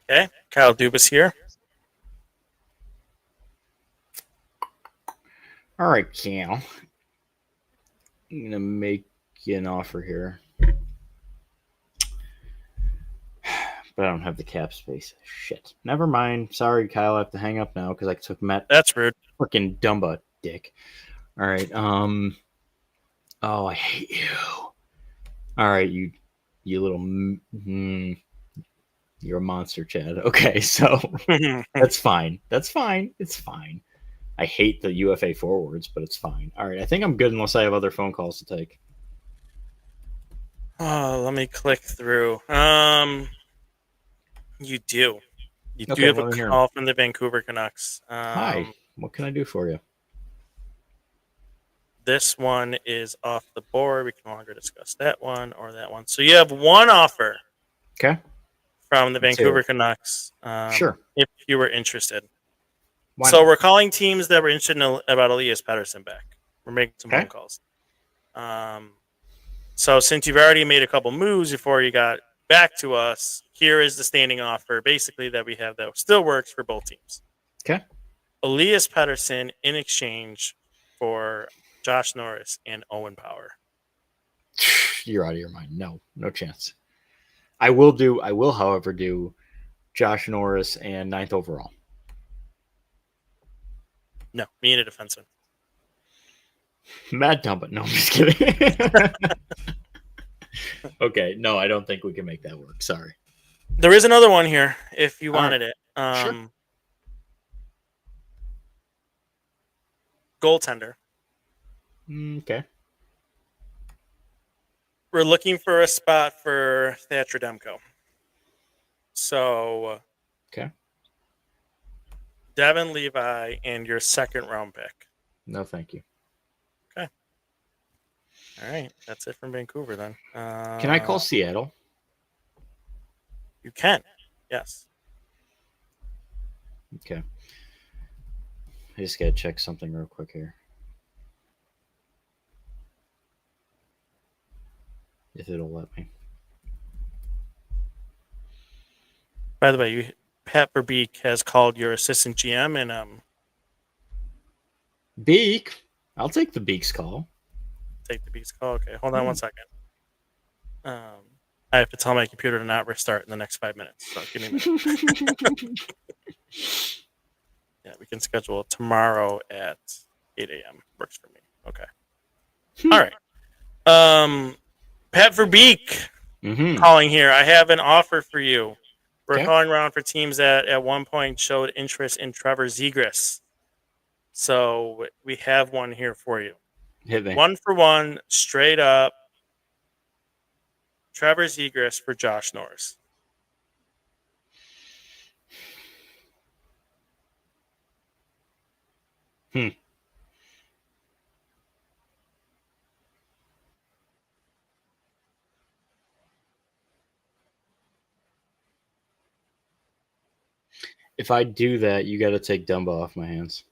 Okay. Kyle Dubas here. All right, Cal. I'm going to make you an offer here. But I don't have the cap space. Shit. Never mind. Sorry, Kyle. I have to hang up now because I took Matt. That's rude. Fucking Dumba dick. All right. Oh, I hate you. All right, you little. You're a monster, Chad. Okay, so that's fine. That's fine. It's fine. I hate the UFA forwards, but it's fine. All right, I think I'm good unless I have other phone calls to take. Oh, let me click through. You do. You Okay, do have let a me hear 'em. call from the Vancouver Canucks. Hi. What can I do for you? This one is off the board. We can no longer discuss that one or that one. So you have one offer Okay. from the Let's hear Vancouver it. Canucks. Sure. If you were interested. Why So not? we're calling teams that were interested in about Elias Pettersson back. We're making some Okay. phone calls. So since you've already made a couple moves before you got back to us, here is the standing offer basically that we have that still works for both teams. Okay. Elias Pettersson in exchange for Josh Norris and Owen Power. You're out of your mind. No chance. I will, however, do Josh Norris and 9th overall. No, me and a defenseman. Mad dumb, but no, I'm just kidding. Okay, no, I don't think we can make that work. Sorry. There is another one here if you All wanted it. Sure. Goaltender. Okay. We're looking for a spot for Thatcher Demko. So, Okay. Devin Levi and your 2nd round pick. No, thank you. Okay. All right. That's it from Vancouver then. Can I call Seattle? You can. Yes. Okay. I just gotta check something real quick here. If it'll let me. By the way, Pat Verbeek has called your assistant GM and Beak. I'll take the Beak's call. take the Beek's call. Okay, hold on 1 second. I have to tell my computer to not restart in the next 5 minutes. So give me a minute. Yeah, we can schedule it tomorrow at 8 a.m. Works for me. Okay. All right. Pat Verbeek calling here. I have an offer for you. We're calling around for teams that at one point showed interest in Trevor Zegras. So we have one here for you. Hit me. 1-for-1, straight up. Trevor Zegras for Josh Norris. If I do that, you got to take Dumba off my hands.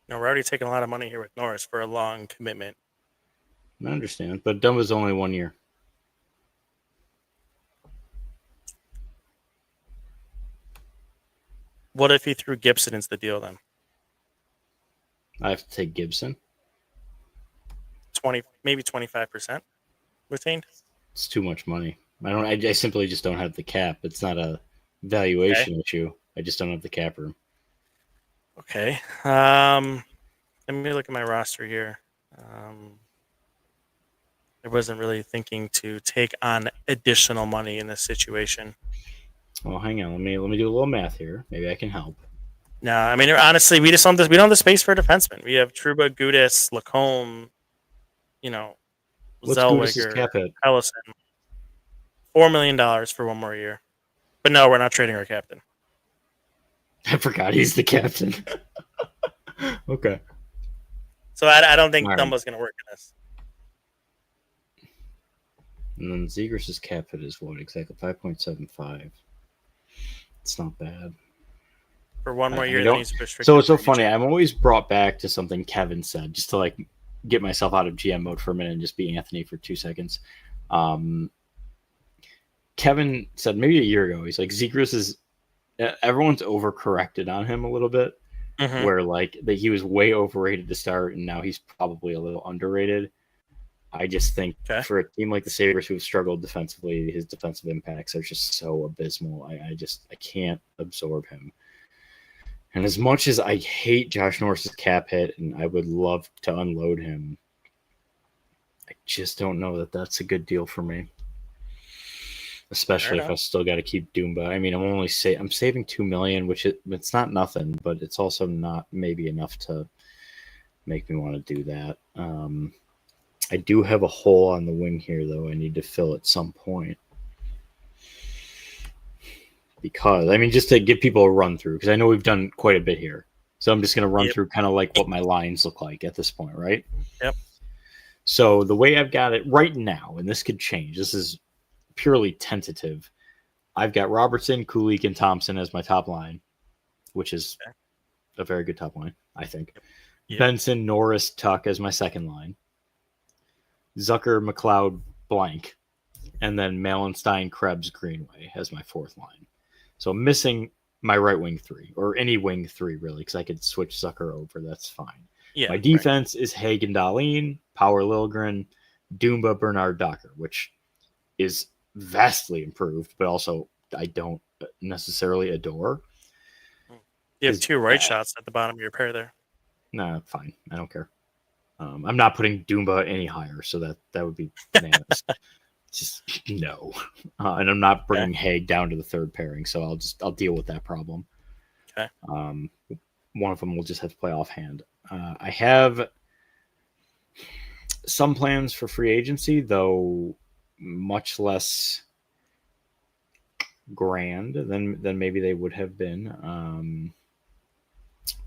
No, we're already taking a lot of money here with Norris for a long commitment. I understand, but Dumba's only 1 year. What if he threw Gibson into the deal then? I have to take Gibson. 20, maybe 25% retained. It's too much money. I simply just don't have the cap. It's not a valuation issue. I just don't have the cap room. Okay. Let me look at my roster here. I wasn't really thinking to take on additional money in this situation. Well, hang on. Let me do a little math here. Maybe I can help. No, I mean honestly, we don't have the space for a defenseman. We have Trouba, Gudis, Lacombe, What's Gudis' cap Zellweger, hit? Ellison. $4 million for 1 more year. But no, we're not trading our captain. I forgot he's the captain. Okay. So I don't think All right. Dumba's going to work in this. And then Zegras' cap hit is what exactly? 5.75. It's not bad. For 1 more year, then he's restricted. So it's so funny. I'm always brought back to something Kevin said, just to like get myself out of GM mode for a minute and just be Anthony for 2 seconds. Kevin said maybe a year ago, he's like, Zegras is everyone's overcorrected on him a little bit, where like that he was way overrated to start, and now he's probably a little underrated. I just think for a team like the Sabres who have struggled defensively, his defensive impacts are just so abysmal. I can't absorb him. And as much as I hate Josh Norris's cap hit and I would love to unload him, I just don't know that that's a good deal for me. Especially if I still got to keep Dumba. I mean, I'm saving $2 million, which it's not nothing, but it's also not maybe enough to make me want to do that. I do have a hole on the wing here, though. I need to fill at some point. Because, I mean, just to give people a run through, because I know we've done quite a bit here. So I'm just going to run through kind of like what my lines look like at this point, right? Yep. So the way I've got it right now, and this could change, this is purely tentative. I've got Robertson, Kulik, and Thompson as my top line, which is a very good top line, I think. Yep. Benson, Norris, Tuck as my second line. Zucker, McLeod, blank. And then Malenstein, Krebs, Greenway as my fourth line. So I'm missing my right wing three, or any wing three, really, because I could switch Zucker over. That's fine. Yeah, my defense is Hagen, Dahlin, Power Liljegren, Dumba, Bernard, Docker, which is vastly improved, but also I don't necessarily adore. You have 2 right shots at the bottom of your pair there. Nah, fine. I don't care. I'm not putting Dumba any higher, so that would be bananas. Just no. And I'm not bringing Haig down to the third pairing, so I'll deal with that problem. Okay. One of them will just have to play offhand. I have some plans for free agency, though much less grand than maybe they would have been.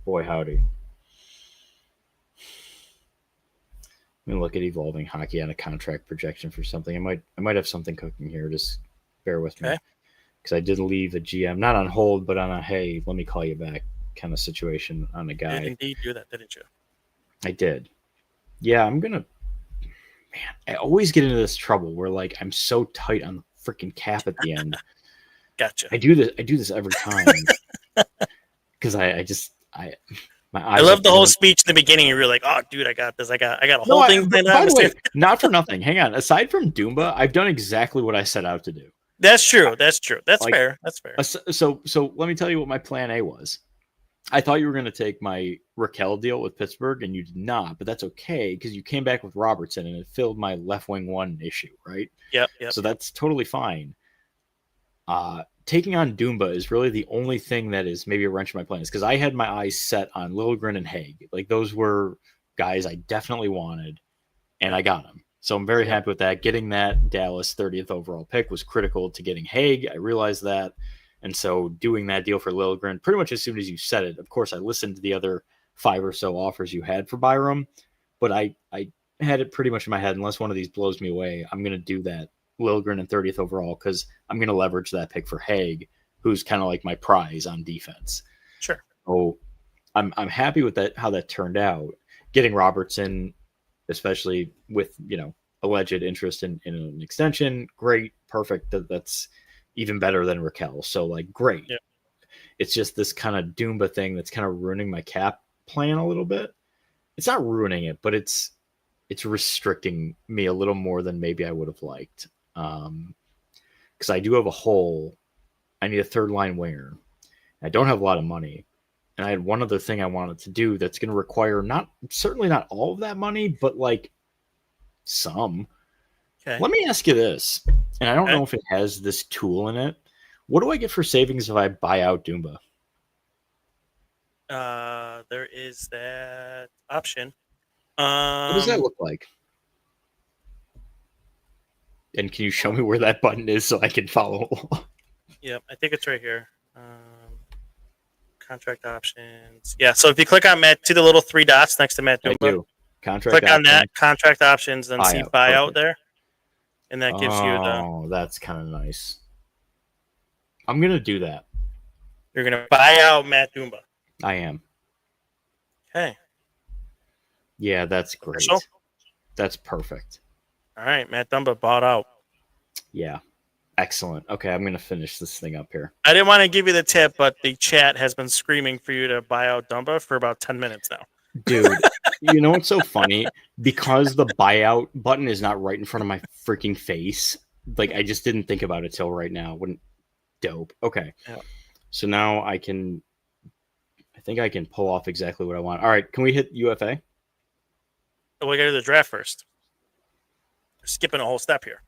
Boy, howdy. Let me look at Evolving Hockey on a contract projection for something. I might have something cooking here. Just bear with me. Because I did leave a GM, not on hold, but on a, hey, let me call you back kind of situation on a guy. You did indeed do that, didn't you? I did. Yeah, I'm going to... Man, I always get into this trouble where, like, I'm so tight on the freaking cap at the end. Gotcha. I do this every time. Because I love the whole speech in the beginning. You were like, "Oh, dude, I got this. I got a whole thing." By the way, not for nothing. Hang on. Aside from Dumba, I've done exactly what I set out to do. That's true. That's like, fair. That's fair. So let me tell you what my plan A was. I thought you were going to take my Raquel deal with Pittsburgh, and you did not. But that's okay because you came back with Robertson, and it filled my left wing one issue, right? Yep. So that's totally fine. taking on Doomba is really the only thing that is maybe a wrench in my plans, because I had my eyes set on Liljegren and Haig. Like, those were guys I definitely wanted, and I got them. So I'm very happy with that. Getting that Dallas 30th overall pick was critical to getting Haig. I realized that. And so doing that deal for Liljegren, pretty much as soon as you said it, of course, I listened to the other 5 or so offers you had for Byram, but I had it pretty much in my head, unless one of these blows me away, I'm going to do that Liljegren and 30th overall, because I'm going to leverage that pick for Haig, who's kind of like my prize on defense. Sure. So I'm happy with that, how that turned out. Getting Robertson, especially with, alleged interest in an extension, great, perfect. That's even better than Raquel. So, like, great. Yeah. It's just this kind of Doomba thing that's kind of ruining my cap plan a little bit. It's not ruining it, but it's restricting me a little more than maybe I would have liked. Because I do have a hole. I need a third line winger. I don't have a lot of money. And I had one other thing I wanted to do that's going to require certainly not all of that money, but like some. Okay. Let me ask you this, and I don't know if it has this tool in it. What do I get for savings if I buy out Doomba? There is that option. What does that look like? And can you show me where that button is so I can follow? Yep, I think it's right here. Contract options. Yeah, so if you click on Matt, see the little 3 dots next to Matt Doomba? I do. Contract click on options. that, contract options, then see buyout there. And that gives you the... Oh, that's kind of nice. I'm going to do that. You're going to buy out Matt Doomba. I am. Okay. Yeah, that's great. So? That's perfect. All right, Matt Doomba bought out. Yeah. Excellent. Okay, I'm going to finish this thing up here. I didn't want to give you the tip, but the chat has been screaming for you to buy out Dumba for about 10 minutes now. Dude, you know what's so funny? Because the buyout button is not right in front of my freaking face, like, I just didn't think about it till right now. Wouldn't dope. Okay. Yeah. So now I think I can pull off exactly what I want. All right, can we hit UFA? So we got to do the draft first. We're skipping a whole step here.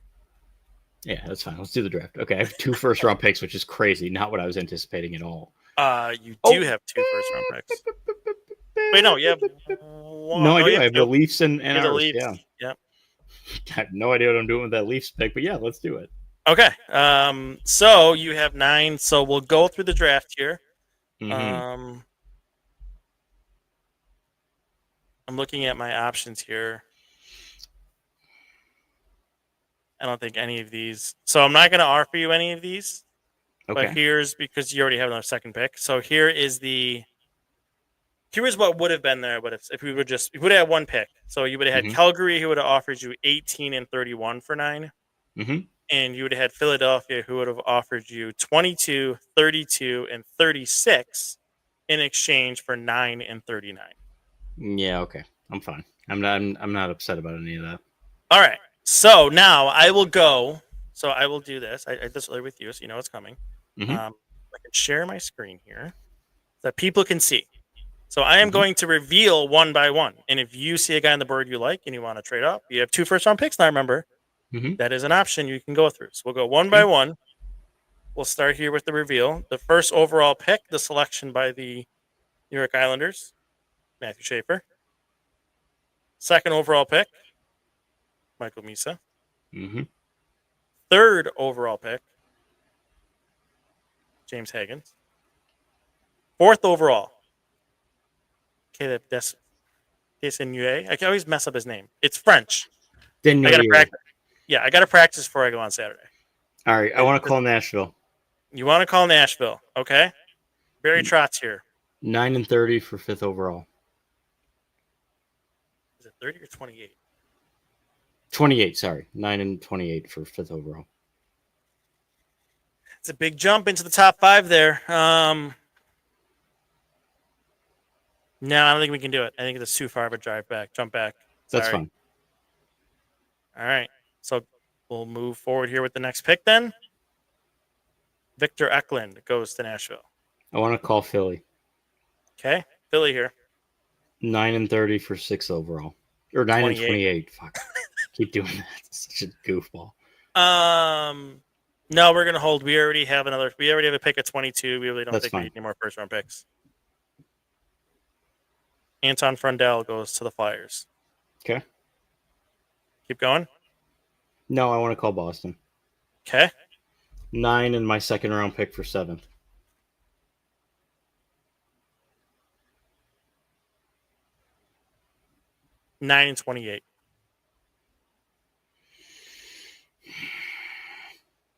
Yeah, that's fine. Let's do the draft. Okay, I have 2 first-round picks, which is crazy. Not what I was anticipating at all. You do have 2 first-round picks. Wait, no, you have one. No, I do. I have the Leafs and the ours. Leafs. Yeah. Yep. I have no idea what I'm doing with that Leafs pick, but yeah, let's do it. Okay. So you have 9. So we'll go through the draft here. Mm-hmm. I'm looking at my options here. I don't think any of these. So I'm not going to offer you any of these. Okay. But here's, because you already have another second pick. So here's what would have been there, but if we would have had 1 pick. So you would have had Calgary, who would have offered you 18 and 31 for 9. Mm-hmm. And you would have had Philadelphia, who would have offered you 22, 32, and 36 in exchange for 9 and 39. Yeah, okay. I'm fine. I'm not upset about any of that. All right. So now I will go. So I will do this. I did this earlier with you, so you know it's coming. Mm-hmm. I can share my screen here so that people can see. So I am going to reveal one by one. And if you see a guy on the board you like and you want to trade up, you have 2 first-round picks now, remember. That is an option you can go through. So we'll go one by one. We'll start here with the reveal. The first overall pick, the selection by the New York Islanders, Matthew Schaefer. Second overall pick, Michael Misa. Mm-hmm. Third overall pick, James Higgins. Fourth overall, Caleb Desenue. I can always mess up his name. It's French. I got to practice. Yeah, I got to practice before I go on Saturday. All right, I want to call Nashville. You want to call Nashville, okay? Barry Trotz here. 9 and 30 for 5th overall. Is it 30 or 28? 28, sorry. 9 and 28 for 5th overall. It's a big jump into the top 5 there. No, I don't think we can do it. I think it's too far of a jump back. Sorry. That's fine. All right. So we'll move forward here with the next pick then. Victor Eklund goes to Nashville. I want to call Philly. Okay. Philly here. 9 and 30 for 6th overall. Or 9 and 28. Fuck. Keep doing that. It's such a goofball. No, we're gonna hold. We already have a pick at 22. We really don't That's think we fine. need any more first round picks. Anton Frundell goes to the Flyers. Okay. Keep going. No, I want to call Boston. Okay. 9 and my second round pick for 7th. Nine and 28.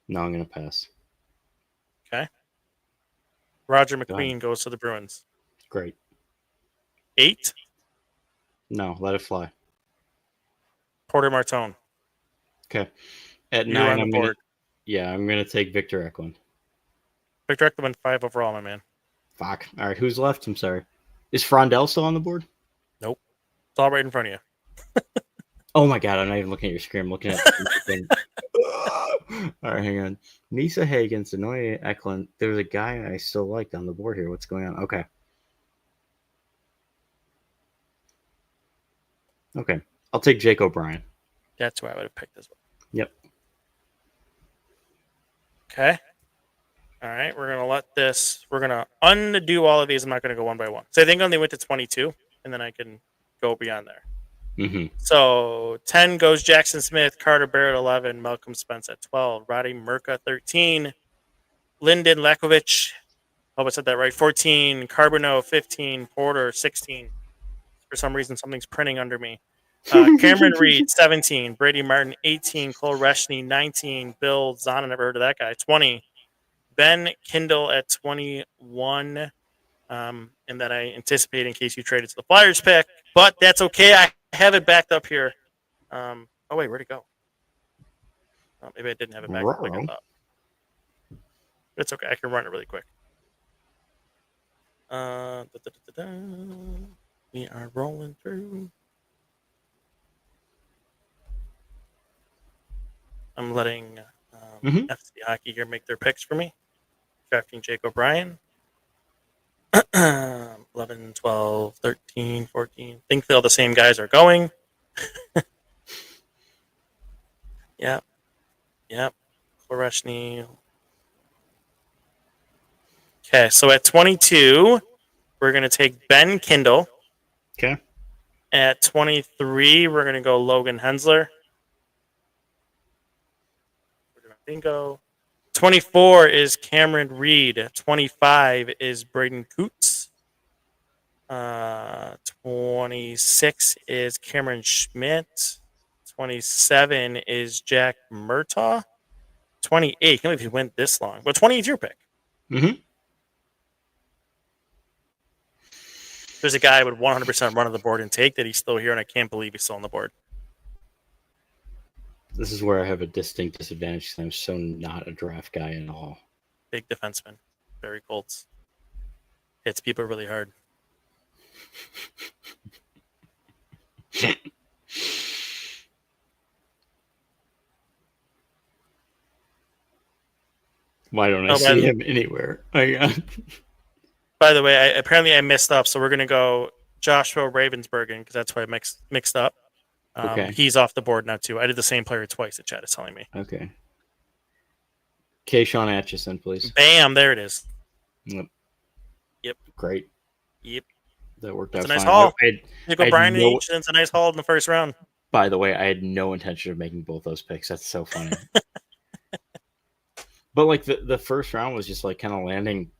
No, I'm gonna pass. Okay. Roger Go ahead. McQueen goes to the Bruins. Great. 8. No, let it fly. Porter Martone. Okay. At You're 9, on the board. I'm gonna take Victor Eklund. Victor Eklund 5 overall, my man. Fuck. All right, who's left? I'm sorry. Is Frondell still on the board? Nope. It's all right in front of you. Oh my god, I'm not even looking at your screen. I'm looking at all right, hang on. Nisa Hagen, Sonoya Eklund. There's a guy I still liked on the board here. What's going on? Okay. Okay. I'll take Jake O'Brien. That's who I would have picked as well. Yep. Okay. All right. We're gonna let this. We're gonna undo all of these. I'm not gonna go one by one. So I think I only went to 22, and then I can go beyond there. Mm-hmm. So 10 goes Jackson Smith, Carter Barrett 11, Malcolm Spence at 12, Roddy Merca 13, Lyndon Lakovich. Hope I said that right. 14, Carbonneau 15, Porter 16. For some reason, something's printing under me. Cameron Reed 17, Brady Martin 18, Cole Reshney 19, Bill Zahn, I never heard of that guy 20, Ben Kindle at 21. And that I anticipate in case you traded to the Flyers pick, but that's okay. I have it backed up here. Oh wait, where'd it go? Oh, maybe I didn't have it backed up like I thought. It's okay. I can run it really quick. We are rolling through. I'm letting FC Hockey here make their picks for me. Drafting Jake O'Brien. 11, 12, 13, 14. I think all the same guys are going. Yep. Koreshny. Okay, so at 22, we're going to take Ben Kindle. Okay. At 23, we're going to go Logan Hensler. Bingo. 24 is Cameron Reed. 25 is Braden Coots. 26 is Cameron Schmidt. 27 is Jack Murtaugh. 28. I can't believe he went this long. But 20 is your pick. Mm-hmm. There's a guy I would 100% run on the board and take that he's still here, and I can't believe he's still on the board. This is where I have a distinct disadvantage because I'm so not a draft guy at all. Big defenseman. Very Colts. Hits people really hard. Why don't I see him anywhere? By the way, apparently I messed up, so we're going to go Joshua Ravensbergen because that's why I mixed up. Okay. He's off the board now, too. I did the same player twice, the chat is telling me. Okay. Kayshawn Atchison, please. Bam, there it is. Yep. Great. Yep. That worked out It's a nice fine. haul. Jake O'Brien and it's a nice haul in the first round. By the way, I had no intention of making both those picks. That's so funny. But like the first round was just like kind of landing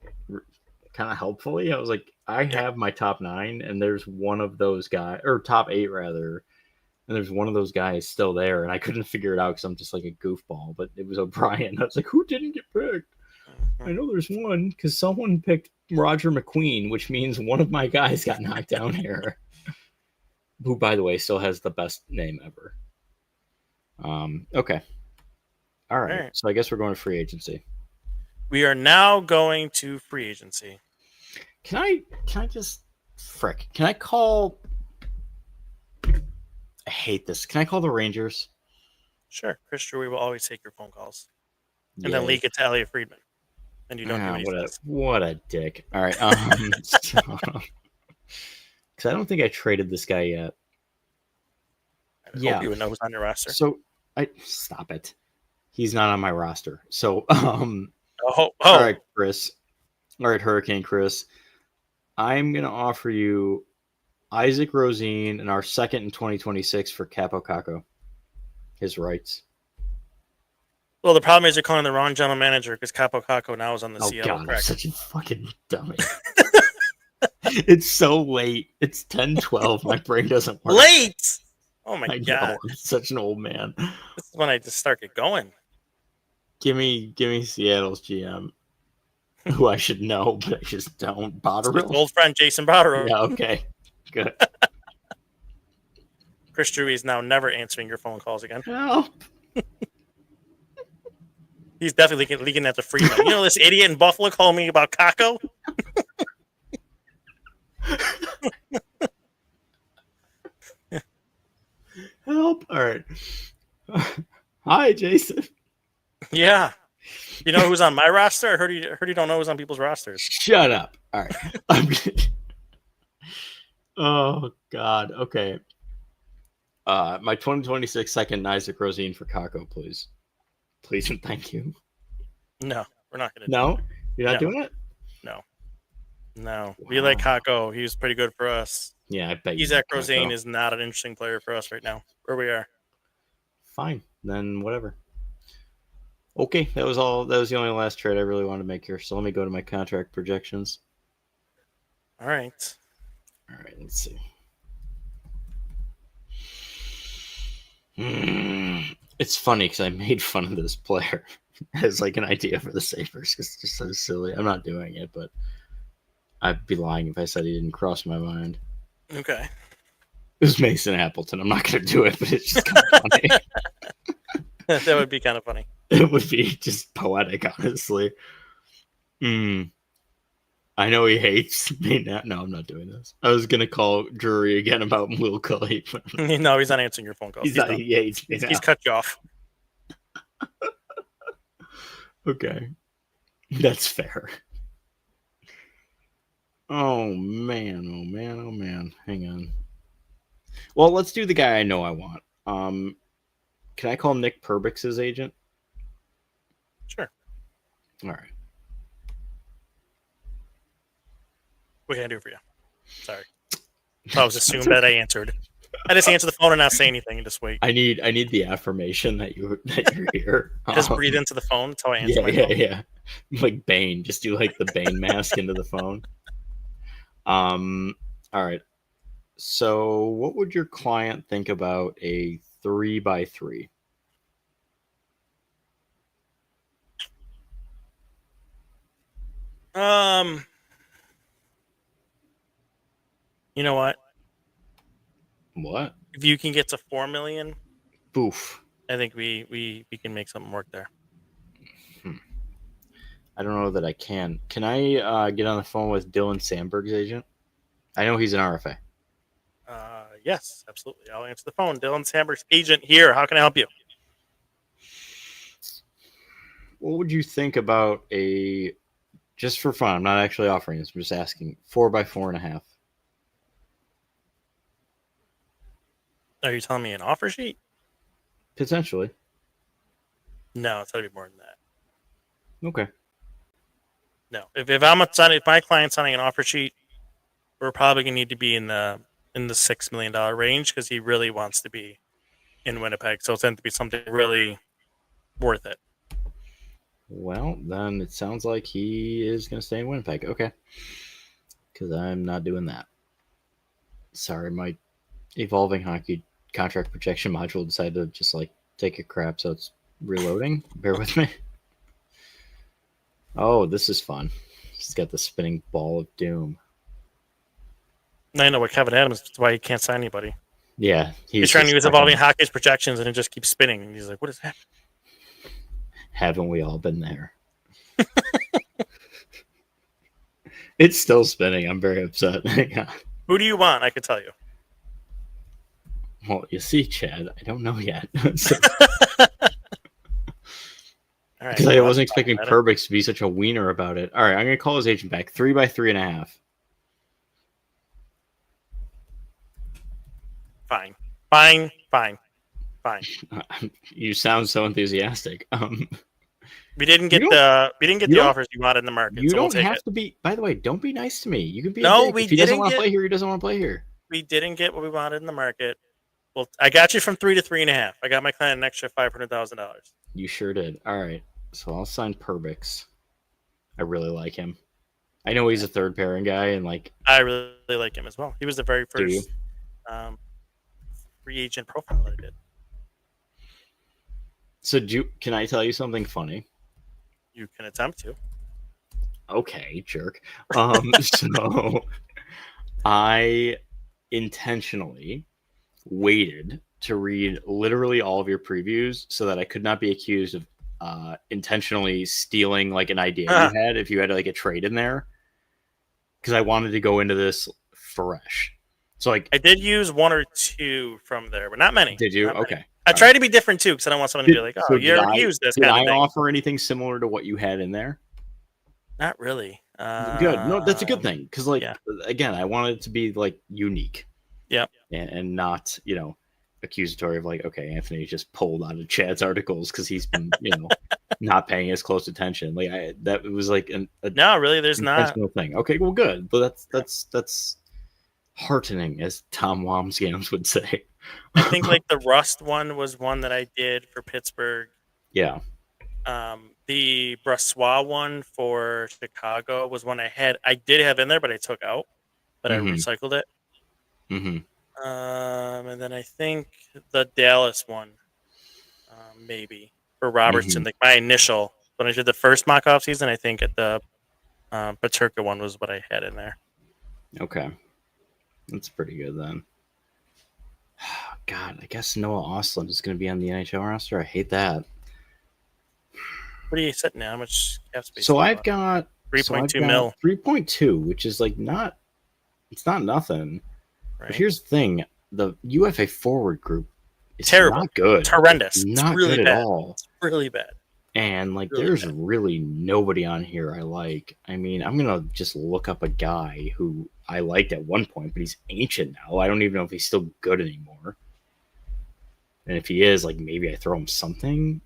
kind of helpfully. I was like, I have my top 9, and there's one of those guys, or top 8 rather, and there's one of those guys still there, and I couldn't figure it out because I'm just like a goofball. But it was O'Brien. I was like, who didn't get picked? I know there's one because someone picked Roger McQueen, which means one of my guys got knocked down here. Who, by the way, still has the best name ever. Okay. All right. So I guess we're going to free agency. We are now going to free agency. Can I just can I call? I hate this. Can I call the Rangers? Sure, Chris Drury will always take your phone calls, and then leak it to Elliot Friedman, and you don't do anything. What a dick! All right, because I don't think I traded this guy yet. I hope you would know who's on your roster. So stop it. He's not on my roster. So, Oh, all right, Chris. All right, Hurricane Chris. I'm going to offer you Isaac Rosine and our second in 2026 for Capo Caco. His rights. Well, the problem is you're calling the wrong general manager because Capo Caco now is on the Oh, Seattle God, I'm Kraken. such a fucking dummy. It's so late. It's 10:12. My brain doesn't work. Late! Oh, my I God. know. I'm such an old man. This is when I just start get going. Give me Seattle's GM, who I should know, but I just don't. Botterill? Old friend Jason Botterill. Yeah, okay. Good. Chris Drewy is now never answering your phone calls again. Help. He's definitely leaking that to Freeman. You know this idiot in Buffalo called me about Kako? Help. All right. Hi, Jason. Yeah. You know who's on my roster? I heard you don't know who's on people's rosters. Shut up. All right. Oh, God. Okay. My 2026 second Isaac Rosine for Kako, please. Please and thank you. No, we're not going to No? do it. You're not doing it? No. Wow. We Wow. like Kako. He was pretty good for us. Yeah, I bet you. Isaac Rosine is not an interesting player for us right now, where we are. Fine. Then whatever. Okay, that was all. That was the only last trade I really wanted to make here. So let me go to my contract projections. All right. All right, let's see. It's funny because I made fun of this player as like an idea for the Sabres because it's just so silly. I'm not doing it, but I'd be lying if I said he didn't cross my mind. Okay. It was Mason Appleton. I'm not going to do it, but it's just kind of funny. That would be kind of funny. It would be just poetic, honestly. I know he hates me now. No, I'm not doing this. I was going to call Drury again about Will Cully. No, he's not answering your phone calls. He hates me now. He's cut you off. Okay. That's fair. Oh, man. Oh, man. Oh, man. Hang on. Well, let's do the guy I know I want. Can I call Nick Perbix his agent? Sure. All right. What can I do for you? Sorry. I was assumed that I answered. I just answer the phone and not say anything and just wait. I need the affirmation that you're here. Just breathe into the phone until I answer my phone. Yeah. Like Bane. Just do like the Bane mask into the phone. All right. So what would your client think about a 3x3? You know what? What? If you can get to 4 million, Boof. I think we can make something work there. I don't know that I can. Can I get on the phone with Dylan Sandberg's agent? I know he's an RFA. Yes, absolutely. I'll answer the phone. Dylan Sandberg's agent here. How can I help you? What would you think about a, just for fun, I'm not actually offering this, I'm just asking, 4x4.5? Are you telling me an offer sheet? Potentially. No, it's got to be more than that. Okay. No, if my client's signing an offer sheet, we're probably gonna need to be in the $6 million range because he really wants to be in Winnipeg. So it's going to be something really worth it. Well, then it sounds like he is going to stay in Winnipeg. Okay. Because I'm not doing that. Sorry, my evolving hockey contract projection module decided to just like take a crap, so it's reloading. Bear with me. Oh, this is fun. He's got the spinning ball of doom. I know what Kevin Adams. That's why he can't sign anybody. Yeah, he's trying to use evolving hockey's projections, and it just keeps spinning. And he's like, "What is that?" Haven't we all been there? It's still spinning. I'm very upset. Who do you want? I could tell you. Well, you see, Chad, I don't know yet. Because I wasn't expecting Perbix to be such a wiener about it. All right, I'm going to call his agent back. 3x3.5. Fine. Fine. You sound so enthusiastic. We didn't You get don't- the offers you wanted in the market, You so we'll don't take have it. to be. By the way, don't be nice to me. You can be a No, dick. we If he doesn't didn't want to get play here, he doesn't want to play here. we didn't get what we wanted in the market. Well, I got you from 3 to 3.5. I got my client an extra $500,000. You sure did. All right. So I'll sign Perbix. I really like him. I know he's a third pairing guy, and like, I really like him as well. He was the very do you? first free agent profile that I did. So can I tell you something funny? You can attempt to. Okay, jerk. So I intentionally waited to read literally all of your previews so that I could not be accused of intentionally stealing like an idea you had if you had like a trade in there, because I wanted to go into this fresh. So like, I did use 1 or 2 from there, but not many. did you? Not many. Okay. I tried to be different too, because I don't want someone to be like, "Oh, So you already used this." Did Kind I of thing. offer anything similar to what you had in there? Not really. Good. No, that's a good thing, because like, yeah. again, I wanted it to be like unique. Yep. And not, accusatory of like, okay, Anthony just pulled out of Chad's articles because he's been, not paying as close attention. Like that was like a No, really, there's not. intentional thing. Okay, well, good. But that's heartening, as Tom Wamsgams would say. I think like the Rust one was one that I did for Pittsburgh. Yeah. The Brassois one for Chicago was one I had. I did have in there, but I took out. But I recycled it. Mm-hmm. And then I think the Dallas one, maybe for Robertson, like my initial when I did the first mock off season. I think at the Paterka one was what I had in there. Okay, that's pretty good then. God, I guess Noah Ostlund is going to be on the NHL roster. I hate that. What are you sitting now? How much cap space? So I've got 3.2 mil. 3.2, which is like it's not nothing. Right. But here's the thing: the UFA forward group is terrible, not good. It's horrendous. It's It's not really good bad. at all. It's really bad. And like, Really there's bad. really nobody on here I like. I mean, I'm gonna just look up a guy who I liked at one point, but he's ancient now. I don't even know if he's still good anymore. And if he is, like, maybe I throw him something.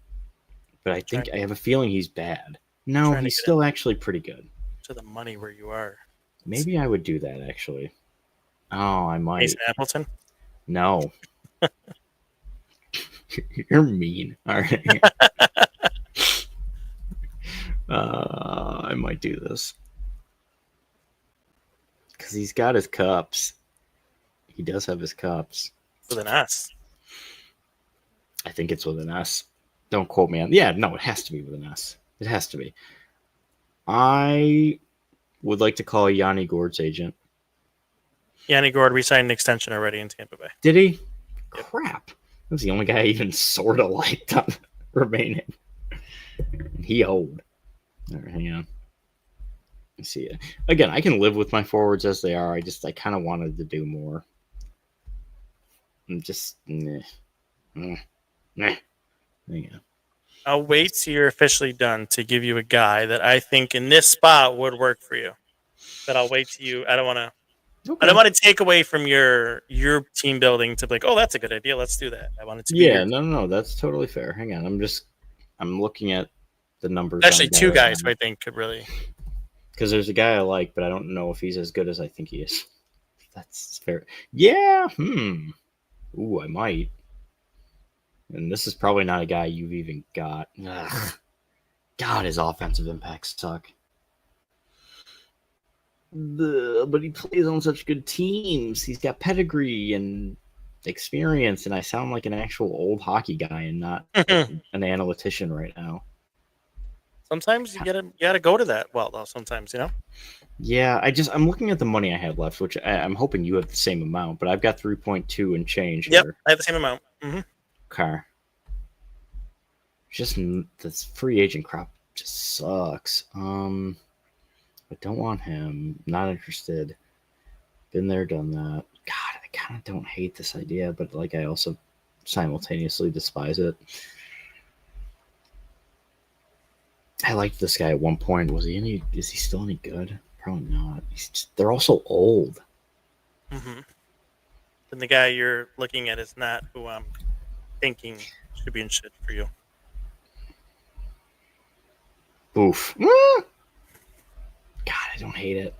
But I think I have a feeling he's bad. No, he's still actually pretty good. To the money where you are. Maybe I would do that, actually. Oh, I might. Mason Appleton? No. You're mean. All right. I might do this. Because he's got his cups. He does have his cups. With an S. I think it's with an S. Don't quote me on. Yeah, no, it has to be with an S. It has to be. I would like to call Yanni Gord's agent. Yanni Gord re-signed an extension already in Tampa Bay. Did he? Yep. Crap. That was the only guy I even sort of liked on remaining. He old. All right, hang on. Let's see it. Again, I can live with my forwards as they are. I kind of wanted to do more. I'm just Hang on. I'll wait till you're officially done to give you a guy that I think in this spot would work for you. But I'll wait till you. I don't want to. Okay. I don't want to take away from your team building to be like, oh, that's a good idea. Let's do that. I want it to be. Yeah, no, that's totally fair. Hang on, I'm looking at the numbers. Actually, 2 guys who I think could really. Because there's a guy I like, but I don't know if he's as good as I think he is. That's fair. Yeah. Ooh, I might. And this is probably not a guy you've even got. Ugh. God, his offensive impacts suck. But he plays on such good teams. He's got pedigree and experience, and I sound like an actual old hockey guy and not an analytician right now. Sometimes you gotta go to that. Well, though, sometimes, Yeah, I'm looking at the money I have left, which I'm hoping you have the same amount, but I've got 3.2 and change here. Yep, I have the same amount. Mm-hmm. Okay. Just this free agent crop just sucks. I don't want him. Not interested. Been there, done that. God, I kind of don't hate this idea, but like I also simultaneously despise it. I liked this guy at one point. Is he still any good? Probably not. They're also old. Mm-hmm. And the guy you're looking at is not who I'm thinking should be interested for you? Oof. God, I don't hate it.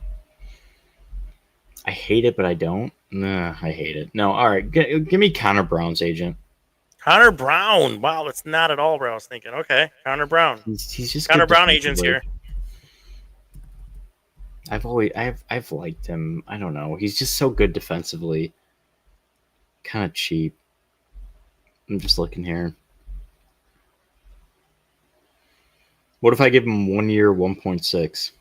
I hate it, but I don't. Nah, I hate it. No, all right. Give me Connor Brown's agent. Connor Brown. Wow, that's not at all where I was thinking. Okay, Connor Brown. He's just Connor good Brown agents defensively. here. I've liked him. I don't know. He's just so good defensively. Kind of cheap. I'm just looking here. What if I give him 1 year, 1.6?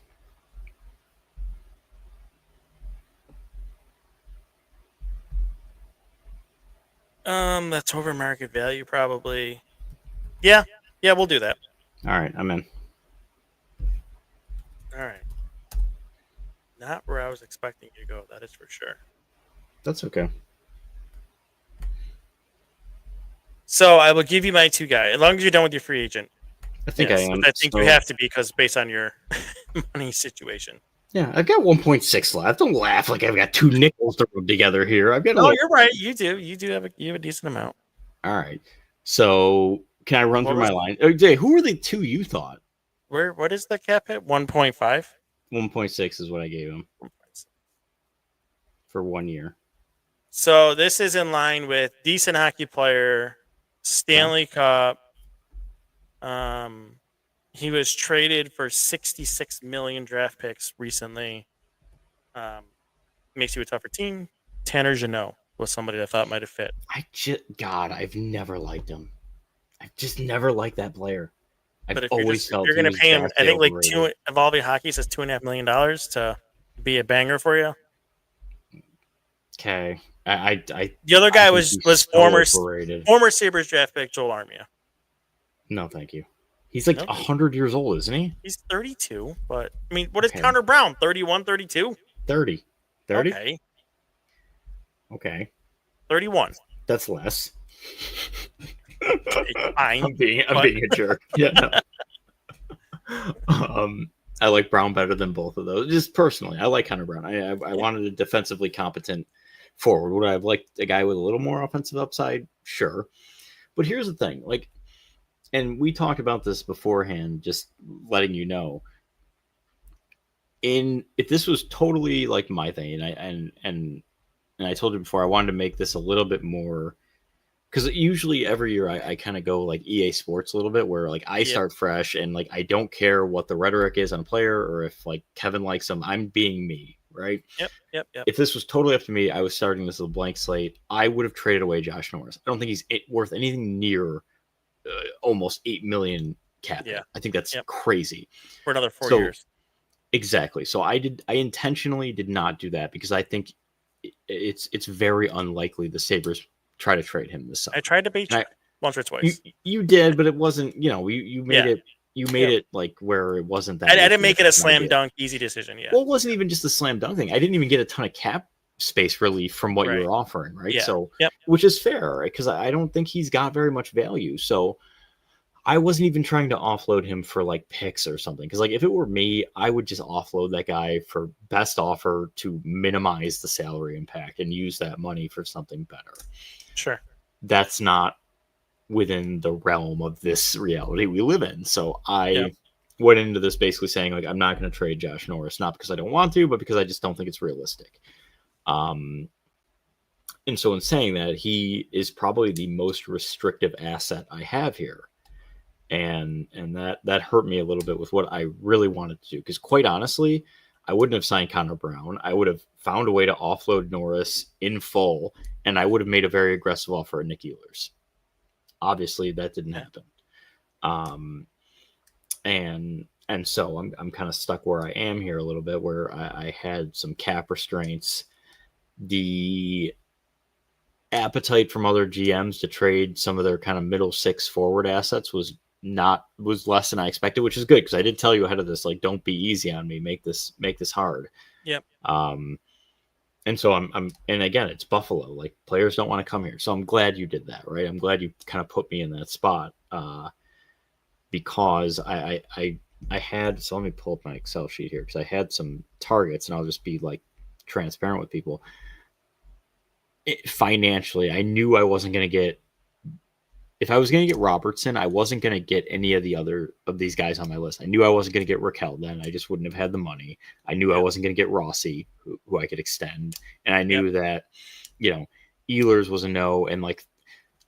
That's over market value probably. Yeah, we'll do that. All right, I'm in. All right. Not where I was expecting you to go. That is for sure. That's okay. So I will give you my two guys, as long as you're done with your free agent. I think I am. I think you have to be because based on your money situation. Yeah, I've got 1.6 left. Don't laugh like I've got two nickels to rub together here. I've got. No, you're right. You do. You do have a decent amount. All right. So can I run through my line? Oh, Jay, who are the two you thought? What is the cap hit? 1.5? 1.6 is what I gave him for 1 year. So this is in line with decent hockey player, Stanley Cup. He was traded for 66 million draft picks recently. Makes you a tougher team. Tanner Jeannot was somebody I thought might have fit. I've never liked him. I've just never liked that player. But if you're going to pay him, I think like Evolving Hockey says $2.5 million to be a banger for you. Okay, the other guy was former Sabres draft pick Joel Armia. No, thank you. He's like 100 years old, isn't he? He's 32, but I mean, what is Connor Brown? 31, 32? 30. Okay. 31. That's less. Fine. I'm being a jerk. Yeah. I like Brown better than both of those. Just personally, I like Connor Brown. I wanted a defensively competent forward. Would I have liked a guy with a little more offensive upside? Sure. But here's the thing, like, and we talked about this beforehand, just letting you know. If this was totally like my thing, and I told you before, I wanted to make this a little bit more, because usually every year I kind of go like EA Sports a little bit, where like I start fresh and like I don't care what the rhetoric is on a player or if like Kevin likes him, I'm being me, right? Yep. If this was totally up to me, I was starting this with a blank slate. I would have traded away Josh Norris. I don't think he's worth anything near almost 8 million cap. Yeah. I think that's crazy for another 4 years. Exactly. So I intentionally did not do that because I think it's very unlikely the Sabres try to trade him this summer. I tried to bait you once or twice. You did, but it wasn't, you made it. You made it like where it wasn't that. I didn't make it a slam dunk easy decision. Yeah. Well, it wasn't even just a slam dunk thing. I didn't even get a ton of cap space relief from what you were offering, right? Yeah. So, which is fair, right? Because I don't think he's got very much value. So I wasn't even trying to offload him for like picks or something. Because like if it were me, I would just offload that guy for best offer to minimize the salary impact and use that money for something better. Sure. That's not within the realm of this reality we live in. So I went into this basically saying like, I'm not going to trade Josh Norris, not because I don't want to, but because I just don't think it's realistic. And so in saying that, he is probably the most restrictive asset I have here. And that hurt me a little bit with what I really wanted to do. Because quite honestly, I wouldn't have signed Connor Brown. I would have found a way to offload Norris in full, and I would have made a very aggressive offer at Nick Ehlers. Obviously, that didn't happen. And so I'm kind of stuck where I am here a little bit, where I had some cap restraints. The appetite from other GMs to trade some of their kind of middle six forward assets was less than I expected, which is good because I did tell you ahead of this, like, don't be easy on me, make this hard. Yep. And so I'm and again, it's Buffalo. Like, players don't want to come here. So I'm glad you did that, right? I'm glad you kind of put me in that spot. Because I had, so let me pull up my Excel sheet here because I had some targets, and I'll just be like transparent with people. Financially, I knew I wasn't going to get if I was going to get Robertson, I wasn't going to get any of the other of these guys on my list. I knew I wasn't going to get Raquel then. I just wouldn't have had the money. I knew I Yep. wasn't going to get Rossi, who I could extend. And I Yep. knew that, Ehlers was a no. And like,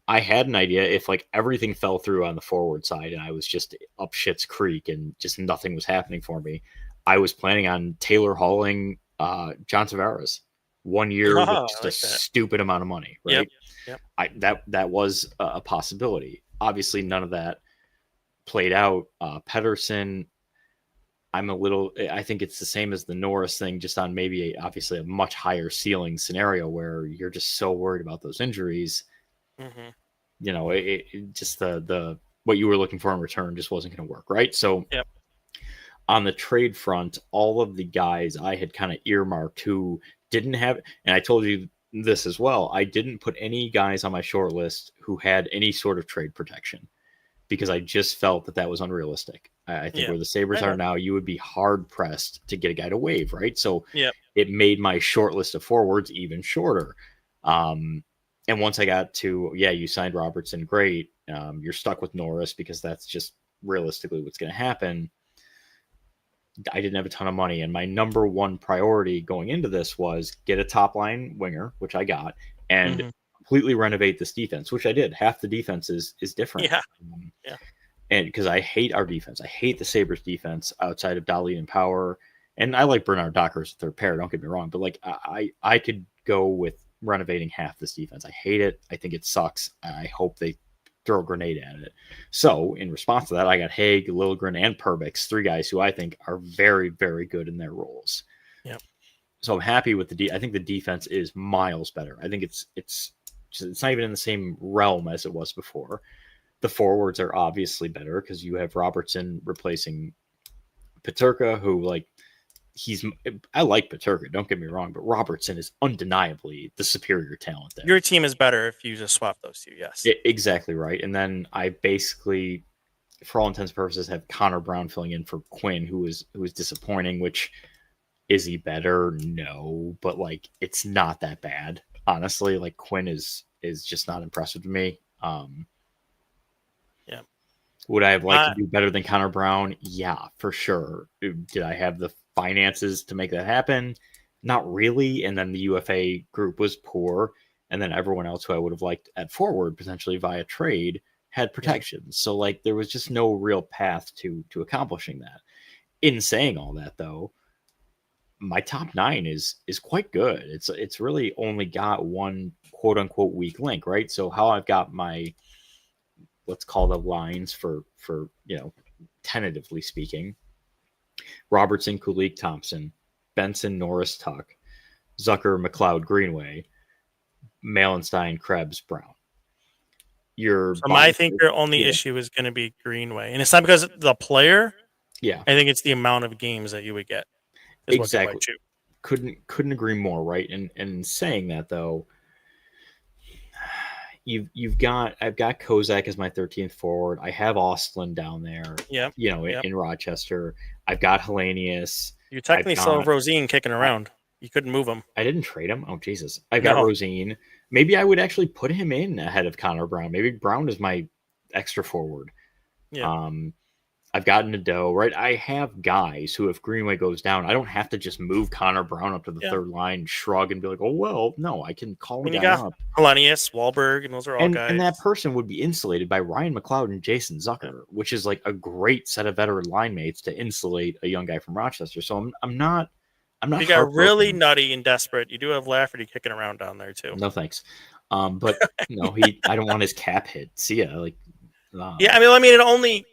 I had an idea if like everything fell through on the forward side and I was just up shit's creek and just nothing was happening for me, I was planning on Taylor hauling John Tavares 1 year with I just a like that. stupid amount of money, Yep. right? Yep. That was a possibility. Obviously, none of that played out. Pedersen, I think it's the same as the Norris thing, just on maybe obviously a much higher ceiling scenario where you're just so worried about those injuries. Mm-hmm. It just the what you were looking for in return just wasn't going to work, right? So Yep. on the trade front, all of the guys I had kind of earmarked who didn't have, and I told you this as well, I didn't put any guys on my short list who had any sort of trade protection because I just felt that was unrealistic. I think Yeah. where the Sabres Fair are enough. now, you would be hard pressed to get a guy to waive, right? So Yep. it made my short list of forwards even shorter. And once I got to, you signed Robertson, great. You're stuck with Norris because that's just realistically what's going to happen. I didn't have a ton of money, and my number one priority going into this was get a top line winger, which I got, and Mm-hmm. completely renovate this defense, which I did. Half the defense is different. Yeah. Yeah. And because I hate our defense, I hate the Sabres defense outside of Dahlia and Power, and I like Bernard Docker as a third pair. Don't get me wrong, but like I could go with renovating half this defense. I hate it. I think it sucks. I hope they throw a grenade at it. So in response to that, I got Haig, Liljegren, and Perbix, three guys who I think are very, very good in their roles. Yep. So I'm happy with I think the defense is miles better. I think it's not even in the same realm as it was before. The forwards are obviously better because you have Robertson replacing Peterka, who like I like Peterka, don't get me wrong, but Robertson is undeniably the superior talent there. Your team is better if you just swap those two. Yes. Exactly right. And then I basically, for all intents and purposes, have Connor Brown filling in for Quinn, who was disappointing. Which, is he better? No, but like it's not that bad, honestly. Like Quinn is just not impressive to me. Yeah. Would I have liked to do better than Connor Brown? Yeah, for sure. Did I have the finances to make that happen? Not really. And then the UFA group was poor. And then everyone else who I would have liked at forward, potentially via trade, had protections. So like there was just no real path to accomplishing that. In saying all that though, my top 9 is quite good. It's really only got one quote unquote weak link, right? So how I've got my, let's call the lines for tentatively speaking: Robertson, Kulik, Thompson, Benson, Norris, Tuck, Zucker, McLeod, Greenway, Malenstein, Krebs, Brown. I think your only issue is going to be Greenway, and it's not because of the player. Yeah, I think it's the amount of games that you would get. Exactly. Couldn't agree more, right? And saying that though, I've got Kozak as my 13th forward. I have Ostlund down there. Yeah. In Rochester. I've got Hellenius. You technically still have Rosine kicking around. You couldn't move him. I didn't trade him. Oh Jesus! I've got Rosine. Maybe I would actually put him in ahead of Connor Brown. Maybe Brown is my extra forward. Yeah. I've gotten Nadeau, right? I have guys who, if Greenway goes down, I don't have to just move Connor Brown up to the third line, shrug, and be like, oh, well, no, I can call a guy up. Hellenius, Wahlberg, and those are all guys. And that person would be insulated by Ryan McLeod and Jason Zucker, which is like a great set of veteran line mates to insulate a young guy from Rochester. So I'm not. You got really nutty and desperate. You do have Lafferty kicking around down there too. No thanks. But I don't want his cap hit. See ya. Like, it only.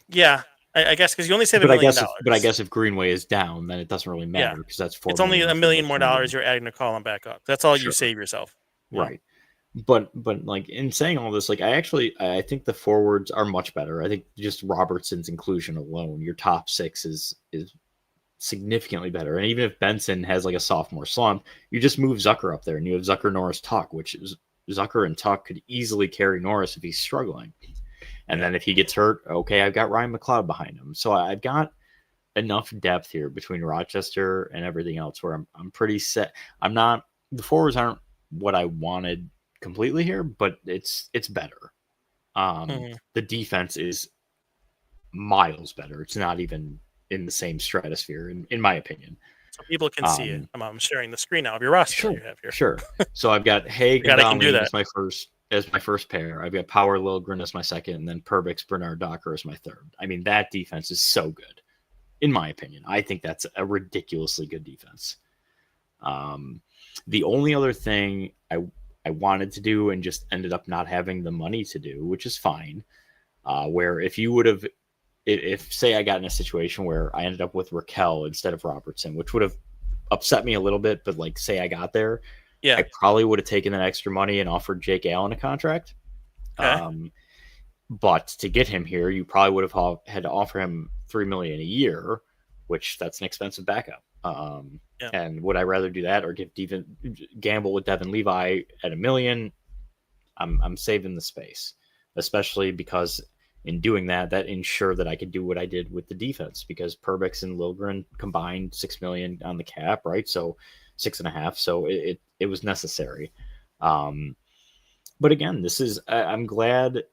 Yeah, I guess because you only save $1 million. But I guess if Greenway is down, then it doesn't really matter because that's $4 It's only $1 million more you're adding to call him back up. That's all you save yourself. Right. But like in saying all this, like I think the forwards are much better. I think just Robertson's inclusion alone, your top 6 is significantly better. And even if Benson has like a sophomore slump, you just move Zucker up there and you have Zucker, Norris, Tuck, which is Zucker and Tuck could easily carry Norris if he's struggling. And then if he gets hurt, okay, I've got Ryan McLeod behind him. So I've got enough depth here between Rochester and everything else where I'm pretty set. The forwards aren't what I wanted completely here, but it's better. The defense is miles better. It's not even in the same stratosphere, in my opinion. So people can see it. I'm sharing the screen now of your roster Sure, that you have here. sure. So I've got Haig and Forgot I can do Dahlin that. as my first pair. I've got Power Lilgren as my second, and then Perbix, Bernard Docker as my third. I mean, that defense is so good, in my opinion. I think that's a ridiculously good defense. The only other thing I wanted to do and just ended up not having the money to do, which is fine. Where if you would have, if say I got in a situation where I ended up with Raquel instead of Robertson, which would have upset me a little bit, but like say I got there, Yeah. I probably would have taken that extra money and offered Jake Allen a contract. Okay. But to get him here, you probably would have had to offer him $3 million a year, which that's an expensive backup. Yeah. And would I rather do that or gamble with Devin Levi at $1 million? I'm saving the space, especially because in doing that ensured that I could do what I did with the defense, because Perbix and Lilgren combined $6 million on the cap, right? So 6.5. So it was necessary. But again, I'm glad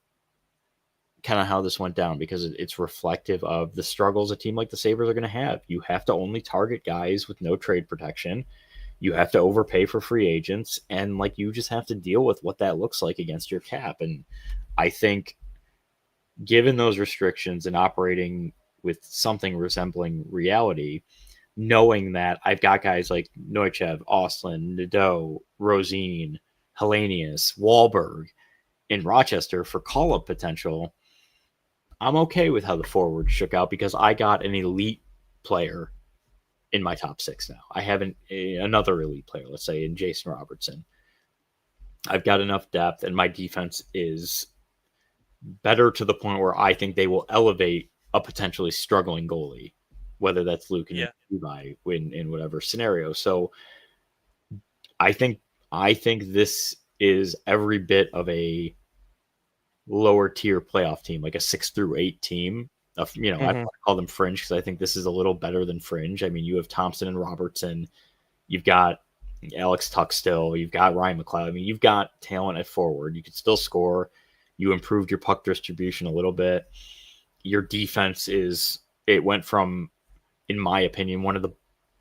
kind of how this went down, because it's reflective of the struggles a team like the Sabres are going to have. You have to only target guys with no trade protection. You have to overpay for free agents, and like you just have to deal with what that looks like against your cap. And I think given those restrictions and operating with something resembling reality, knowing that I've got guys like Neuchev, Ostlund, Nadeau, Rosine, Hellenius, Wahlberg in Rochester for call-up potential, I'm okay with how the forward shook out, because I got an elite player in my top 6 now. I have another elite player, let's say, in Jason Robertson. I've got enough depth, and my defense is better to the point where I think they will elevate a potentially struggling goalie, whether that's Luke and Levi in whatever scenario. So I think this is every bit of a lower tier playoff team, like a 6 through 8 team. I call them fringe because I think this is a little better than fringe. I mean, you have Thompson and Robertson, you've got Alex Tuck still, you've got Ryan McLeod. I mean, you've got talent at forward. You can still score. You improved your puck distribution a little bit. Your defense it went from, in my opinion, one of the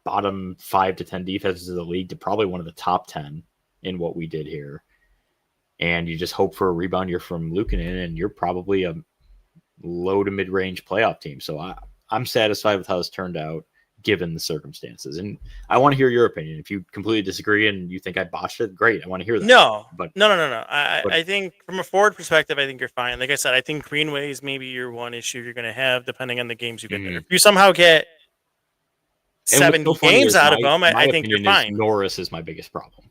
bottom 5 to 10 defenses of the league to probably one of the top 10 in what we did here. And you just hope for a rebound year from Luukkonen, and you're probably a low to mid-range playoff team. So I'm satisfied with how this turned out, given the circumstances. And I want to hear your opinion. If you completely disagree and you think I botched it, great. I want to hear that. No. I think from a forward perspective, I think you're fine. Like I said, I think Greenway is maybe your one issue you're going to have, depending on the games you get there. If you somehow get 70 games out of them, I think you're fine. Norris is my biggest problem.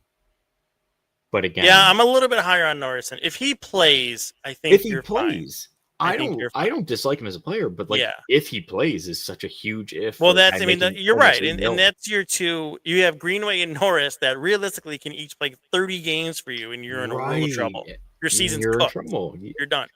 But again, yeah, I'm a little bit higher on Norris. If he plays, I think you're fine. I don't dislike him as a player, but if he plays is such a huge if. Well, you're right, and that's your two. You have Greenway and Norris that realistically can each play 30 games for you, and you're in a world of trouble. Your season's cooked. You're done.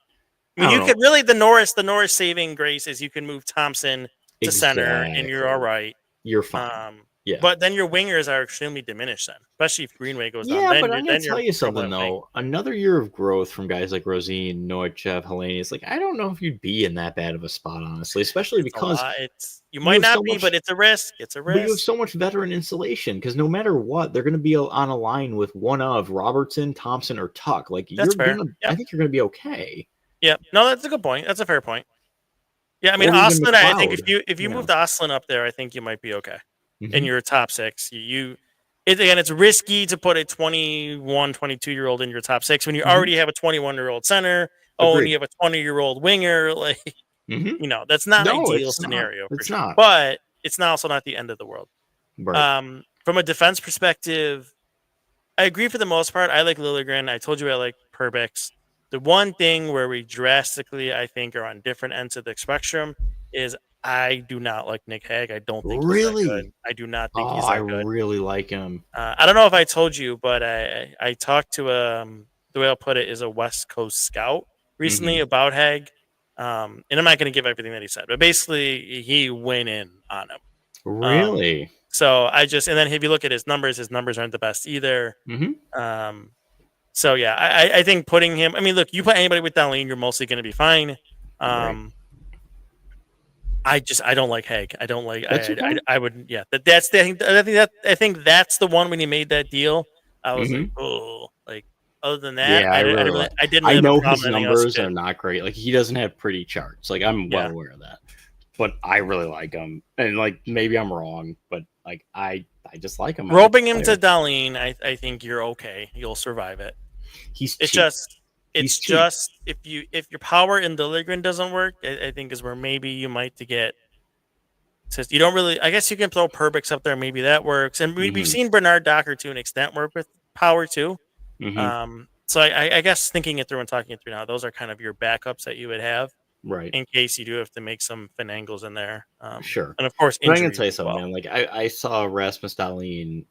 I mean, you could really the Norris saving grace is you can move Thompson to center, and you're all right. You're fine. Yeah. But then your wingers are extremely diminished then, especially if Greenway goes down. Yeah, but I'm going to tell you something, though. Another year of growth from guys like Rosine, Neuchev, Hellenius. Like, I don't know if you'd be in that bad of a spot, honestly, especially because you might not be, but it's a risk. It's a risk. But you have so much veteran insulation, because no matter what, they're going to be on a line with one of Robertson, Thompson, or Tuck. Like, that's fair. I think you're going to be okay. Yeah, no, that's a good point. That's a fair point. Yeah, I mean, Ostlund, I think if you moved Ostlund up there, I think you might be okay. In your top 6, it's risky to put a 21, 22-year-old in your top 6 when you already have a 21-year-old center. And you have a 20-year-old winger. Like, that's not an ideal scenario. It's not. But it's also not the end of the world. Right. From a defense perspective, I agree for the most part. I like Liljegren. I told you I like Perbix. The one thing where we drastically, I think, are on different ends of the spectrum is I do not like Nick Hague. I don't think he's that good. I do not think he's that good. I really like him. I don't know if I told you, but I talked to the way I'll put it is a West Coast scout recently about Hague. And I'm not going to give everything that he said, but basically he went in on him. Really? So and then if you look at his numbers aren't the best either. So yeah, I think putting him. I mean, look, you put anybody with Dahlin, you're mostly going to be fine. Right. I don't like Haig. I don't like. That's okay. I wouldn't. Yeah, that's the. I think that's the one when he made that deal. I was like, Hmm. oh, like other than that, Yeah, I really like. I didn't I really have a know problem. his Anything else numbers he are did. not great. Like he doesn't have pretty charts. Like I'm well Yeah, aware of that. But I really like him. And like maybe I'm wrong, but like I just like him. I like the roping him to player. Dahlin, I think you're okay. You'll survive it. He's It's cheap. just He's it's cheap. just if your power in Lilligren doesn't work, I think is where maybe you might to get. Says you don't really. I guess you can throw Perbix up there. Maybe that works. And we've Hmm. seen Bernard Docker to an extent work with power too. Hmm. So I guess thinking it through and talking it through now, those are kind of your backups that you would have Right. in case you do have to make some finagles in there. Sure. And of course But I'm gonna injuries tell you as something, well. man. Like I saw Rasmus Dahlin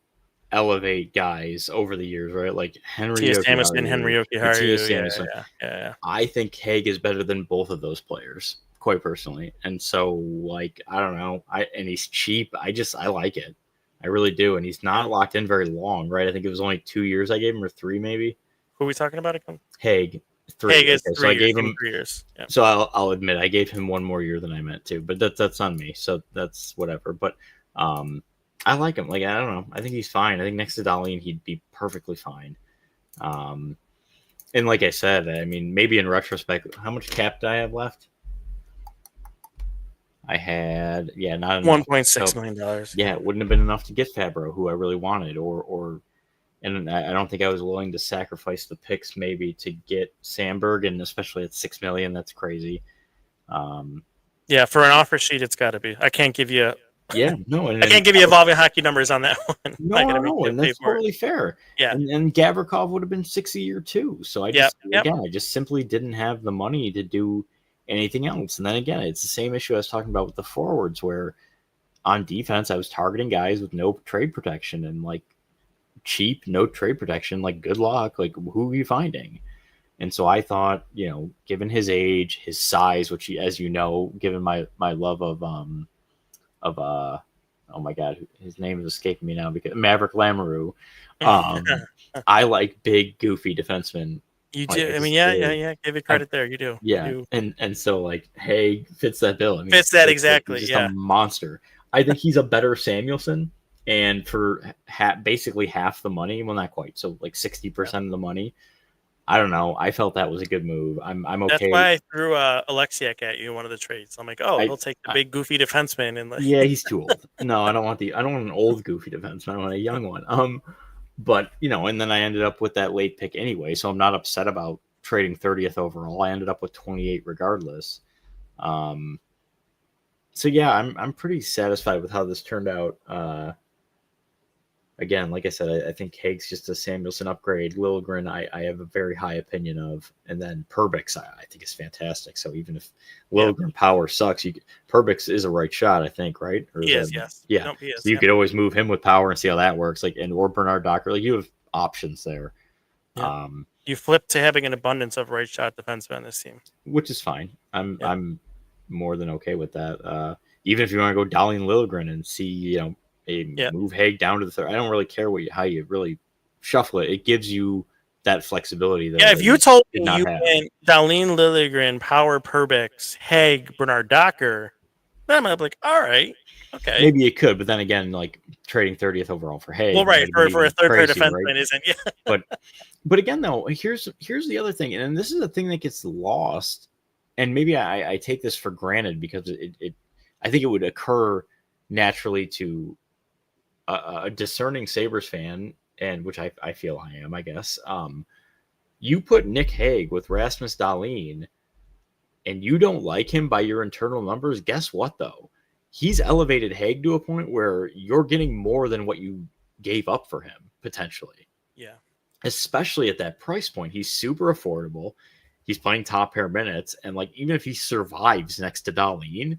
elevate guys over the years, right? Like Henry T.S. Jamison, Henry Yokiharu, Matthias Yokiharu, Samuelsson. yeah. I think Haig is better than both of those players, quite personally. And so, like, I don't know. And he's cheap. I like it. I really do. And he's Yeah. not locked in very long, right? I think it was only 2 years I gave him, or three maybe. Who are we talking about again? Haig, Haig three. is Okay, so 3 I years. gave Give him him. 3 years. Yeah. So I'll admit I gave him one more year than I meant to, but that's on me. So that's whatever. But I like him. Like I don't know. I think he's fine. I think next to Darlene he'd be perfectly fine. Um, and like I said, I mean, maybe in retrospect, how much cap did I have left? I had, yeah, not one enough. point six So million dollars. yeah, it wouldn't have been enough to get Fabro, who I really wanted, and I don't think I was willing to sacrifice the picks maybe to get Sandberg, and especially at 6 million, that's crazy. Um, Yeah, for an offer sheet, it's got to be. I can't give you. yeah, no, and I then can't give you evolving hockey numbers on that one. I'm no, not no, gonna make no, you and pay that's for it. totally fair. Yeah. And Gavrikov would have been 6 a year too. So I Yep. just Yep. again, I just simply didn't have the money to do anything else. And then again, it's the same issue I was talking about with the forwards, where on defense I was targeting guys with no trade protection and like cheap, no trade protection. Like good luck. Like who are you finding? And so I thought, given his age, his size, which as you know, given my love of oh my god, his name is escaping me now because Maverick Lamoureux. I like big, goofy defensemen. You Like do. I I mean, just do. yeah. Give it I, credit there. You do. You yeah, do. and so like Haig fits that bill. I mean, Fits that he's exactly. just a Yeah. monster. I think he's a better Samuelson, and for basically half the money, well, not quite, so like 60% of the money. I don't know. I felt that was a good move. I'm That's okay. why I threw Alexiak at you in one of the trades. I'm like, oh, I, he'll take the I big goofy defenseman and like. Yeah, he's too old. No, I don't want an old goofy defenseman. I want a young one. But and then I ended up with that late pick anyway, so I'm not upset about trading 30th overall. I ended up with 28 regardless. So yeah, I'm pretty satisfied with how this turned out. Again, like I said, I think Haig's just a Samuelson upgrade. Liljegren, I have a very high opinion of, and then Perbix, I think is fantastic. So even if Yeah. Liljegren power sucks, Perbix is a right shot, I think, right? Or He is. that, Yes. yeah. Nope, he is. So you Yeah. could always move him with power and see how that works. Like or Bernard Docker, like you have options there, Yeah. You flip to having an abundance of right shot defensemen on this team, which is fine. Yeah. I'm more than okay with that. Even if you want to go Dolly and Liljegren and see, move Haig down to the third. I don't really care how you really shuffle it. It gives you that flexibility. Yeah, if you told me you have. went Darlene Liljegren, Power Perbix, Haig, Bernard Docker, then I'm gonna be like, all right, okay. Maybe it could, but then again, like trading 30th overall for Haig. Well, right, for a third pair defenseman right? isn't. Yeah. But again, though, here's the other thing, and this is the thing that gets lost, and maybe I take this for granted because I think it would occur naturally to a discerning Sabres fan, and which I feel I am, I guess. You put Nick Haig with Rasmus Dahlin, and you don't like him by your internal numbers. Guess what, though? He's elevated Haig to a point where you're getting more than what you gave up for him, potentially. Yeah. Especially at that price point. He's super affordable. He's playing top pair minutes. And like, even if he survives next to Dahlin,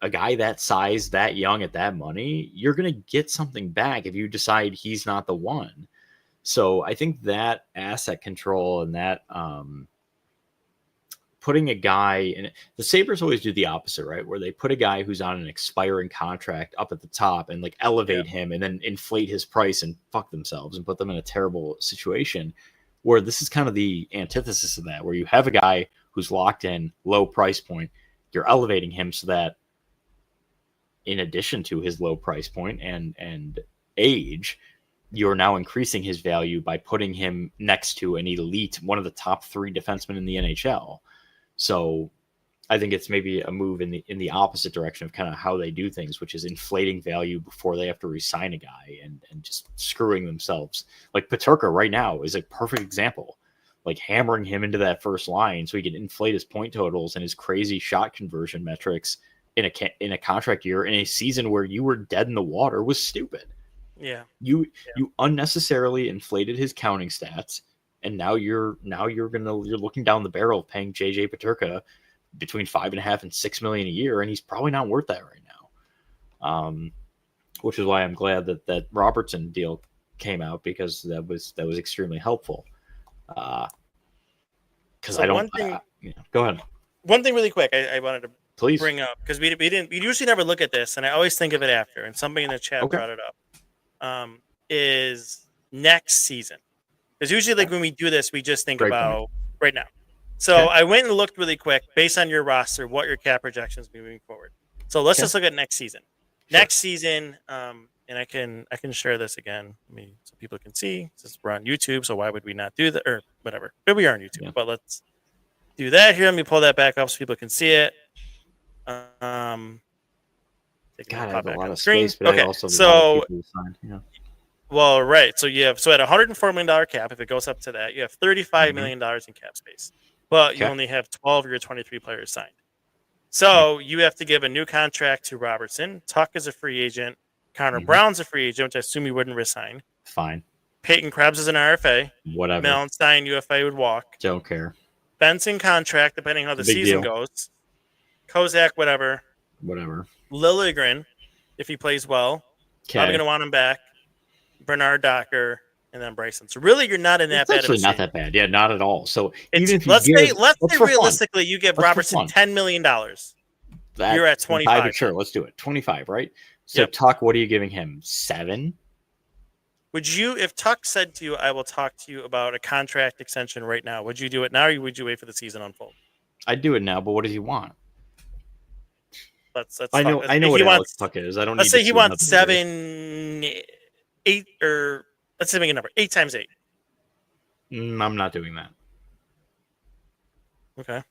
a guy that size, that young at that money, you're going to get something back if you decide he's not the one. So I think that asset control and that, putting a guy in the Sabres always do the opposite, right? Where they put a guy who's on an expiring contract up at the top and like elevate him and then inflate his price and fuck themselves and put them in a terrible situation. Where this is kind of the antithesis of that, where you have a guy who's locked in, low price point. You're elevating him so that, in addition to his low price point and age, you're now increasing his value by putting him next to an elite, one of the top 3 defensemen in the NHL. So I think it's maybe a move in the opposite direction of kind of how they do things, which is inflating value before they have to re-sign a guy and just screwing themselves. Like Peterka right now is a perfect example. Like hammering him into that first line so he can inflate his point totals and his crazy shot conversion metrics in a contract year in a season where you were dead in the water was stupid. Yeah. You unnecessarily inflated his counting stats, and now you're looking down the barrel of paying JJ Peterka between $5.5 and $6 million a year, and he's probably not worth that right now. Which is why I'm glad that Robertson deal came out, because that was extremely helpful. Because So I don't. Go ahead. One thing really quick, I wanted to Please bring up, because we usually never look at this, and I always think of it after, and somebody in the chat brought it up. Is next season, because usually like when we do this, we just think about right now. So I went and looked really quick based on your roster, what your cap projections moving forward. So let's just look at next season. Sure. Next season, and I can share this again, so people can see. Since we're on YouTube, so why would we not do that, or whatever? But we are on YouTube, but let's do that here. Let me pull that back up so people can see it. God, I have a lot of space, but okay, I also so yeah. Well, right. So you have at $104 million cap, if it goes up to that, you have $35 million in cap space, but you only have 12 of your 23 players signed. So you have to give a new contract to Robertson. Tuck is a free agent. Connor Brown's a free agent, which I assume you wouldn't resign. Fine. Peyton Krebs is an RFA. Whatever. Melenstein, UFA would walk. Don't care. Benson contract, depending how the season goes. Kozak, whatever. Liljegren, if he plays well. Probably going to want him back. Bernard Docker, and then Bryson. So really, you're not in that bad. It's actually not that bad. Yeah, not at all. So let's say realistically, you give Robertson $10 million. You're at 25. Sure, let's do it. 25, right? So Tuck, what are you giving him? 7? Would you, if Tuck said to you, "I will talk to you about a contract extension right now," would you do it now, or would you wait for the season to unfold? I'd do it now, but what does he want? I know what Alex Tuck is. I don't. Let's say he wants 7, 8, or let's say make a number 8 times 8. I'm not doing that. Okay.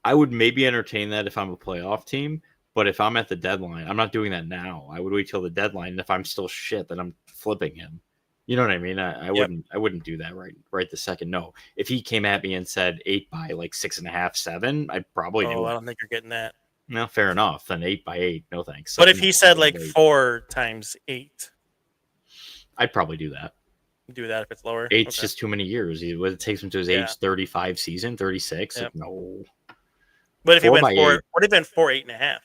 I would maybe entertain that if I'm a playoff team, but if I'm at the deadline, I'm not doing that now. I would wait till the deadline, and if I'm still shit, then I'm flipping him. You know what I mean? I wouldn't do that right the second. No. If he came at me and said 8 by like 6.5, 7, I'd probably do it. I don't think you're getting that. No, fair enough. Then 8 by 8, no thanks. But if he said like 4 times 8, I'd probably do that. Do that if it's lower. 8's just too many years. It takes him to his age 35 season, 36. Like, no. But if he went 4, what if he went 4, 8.5?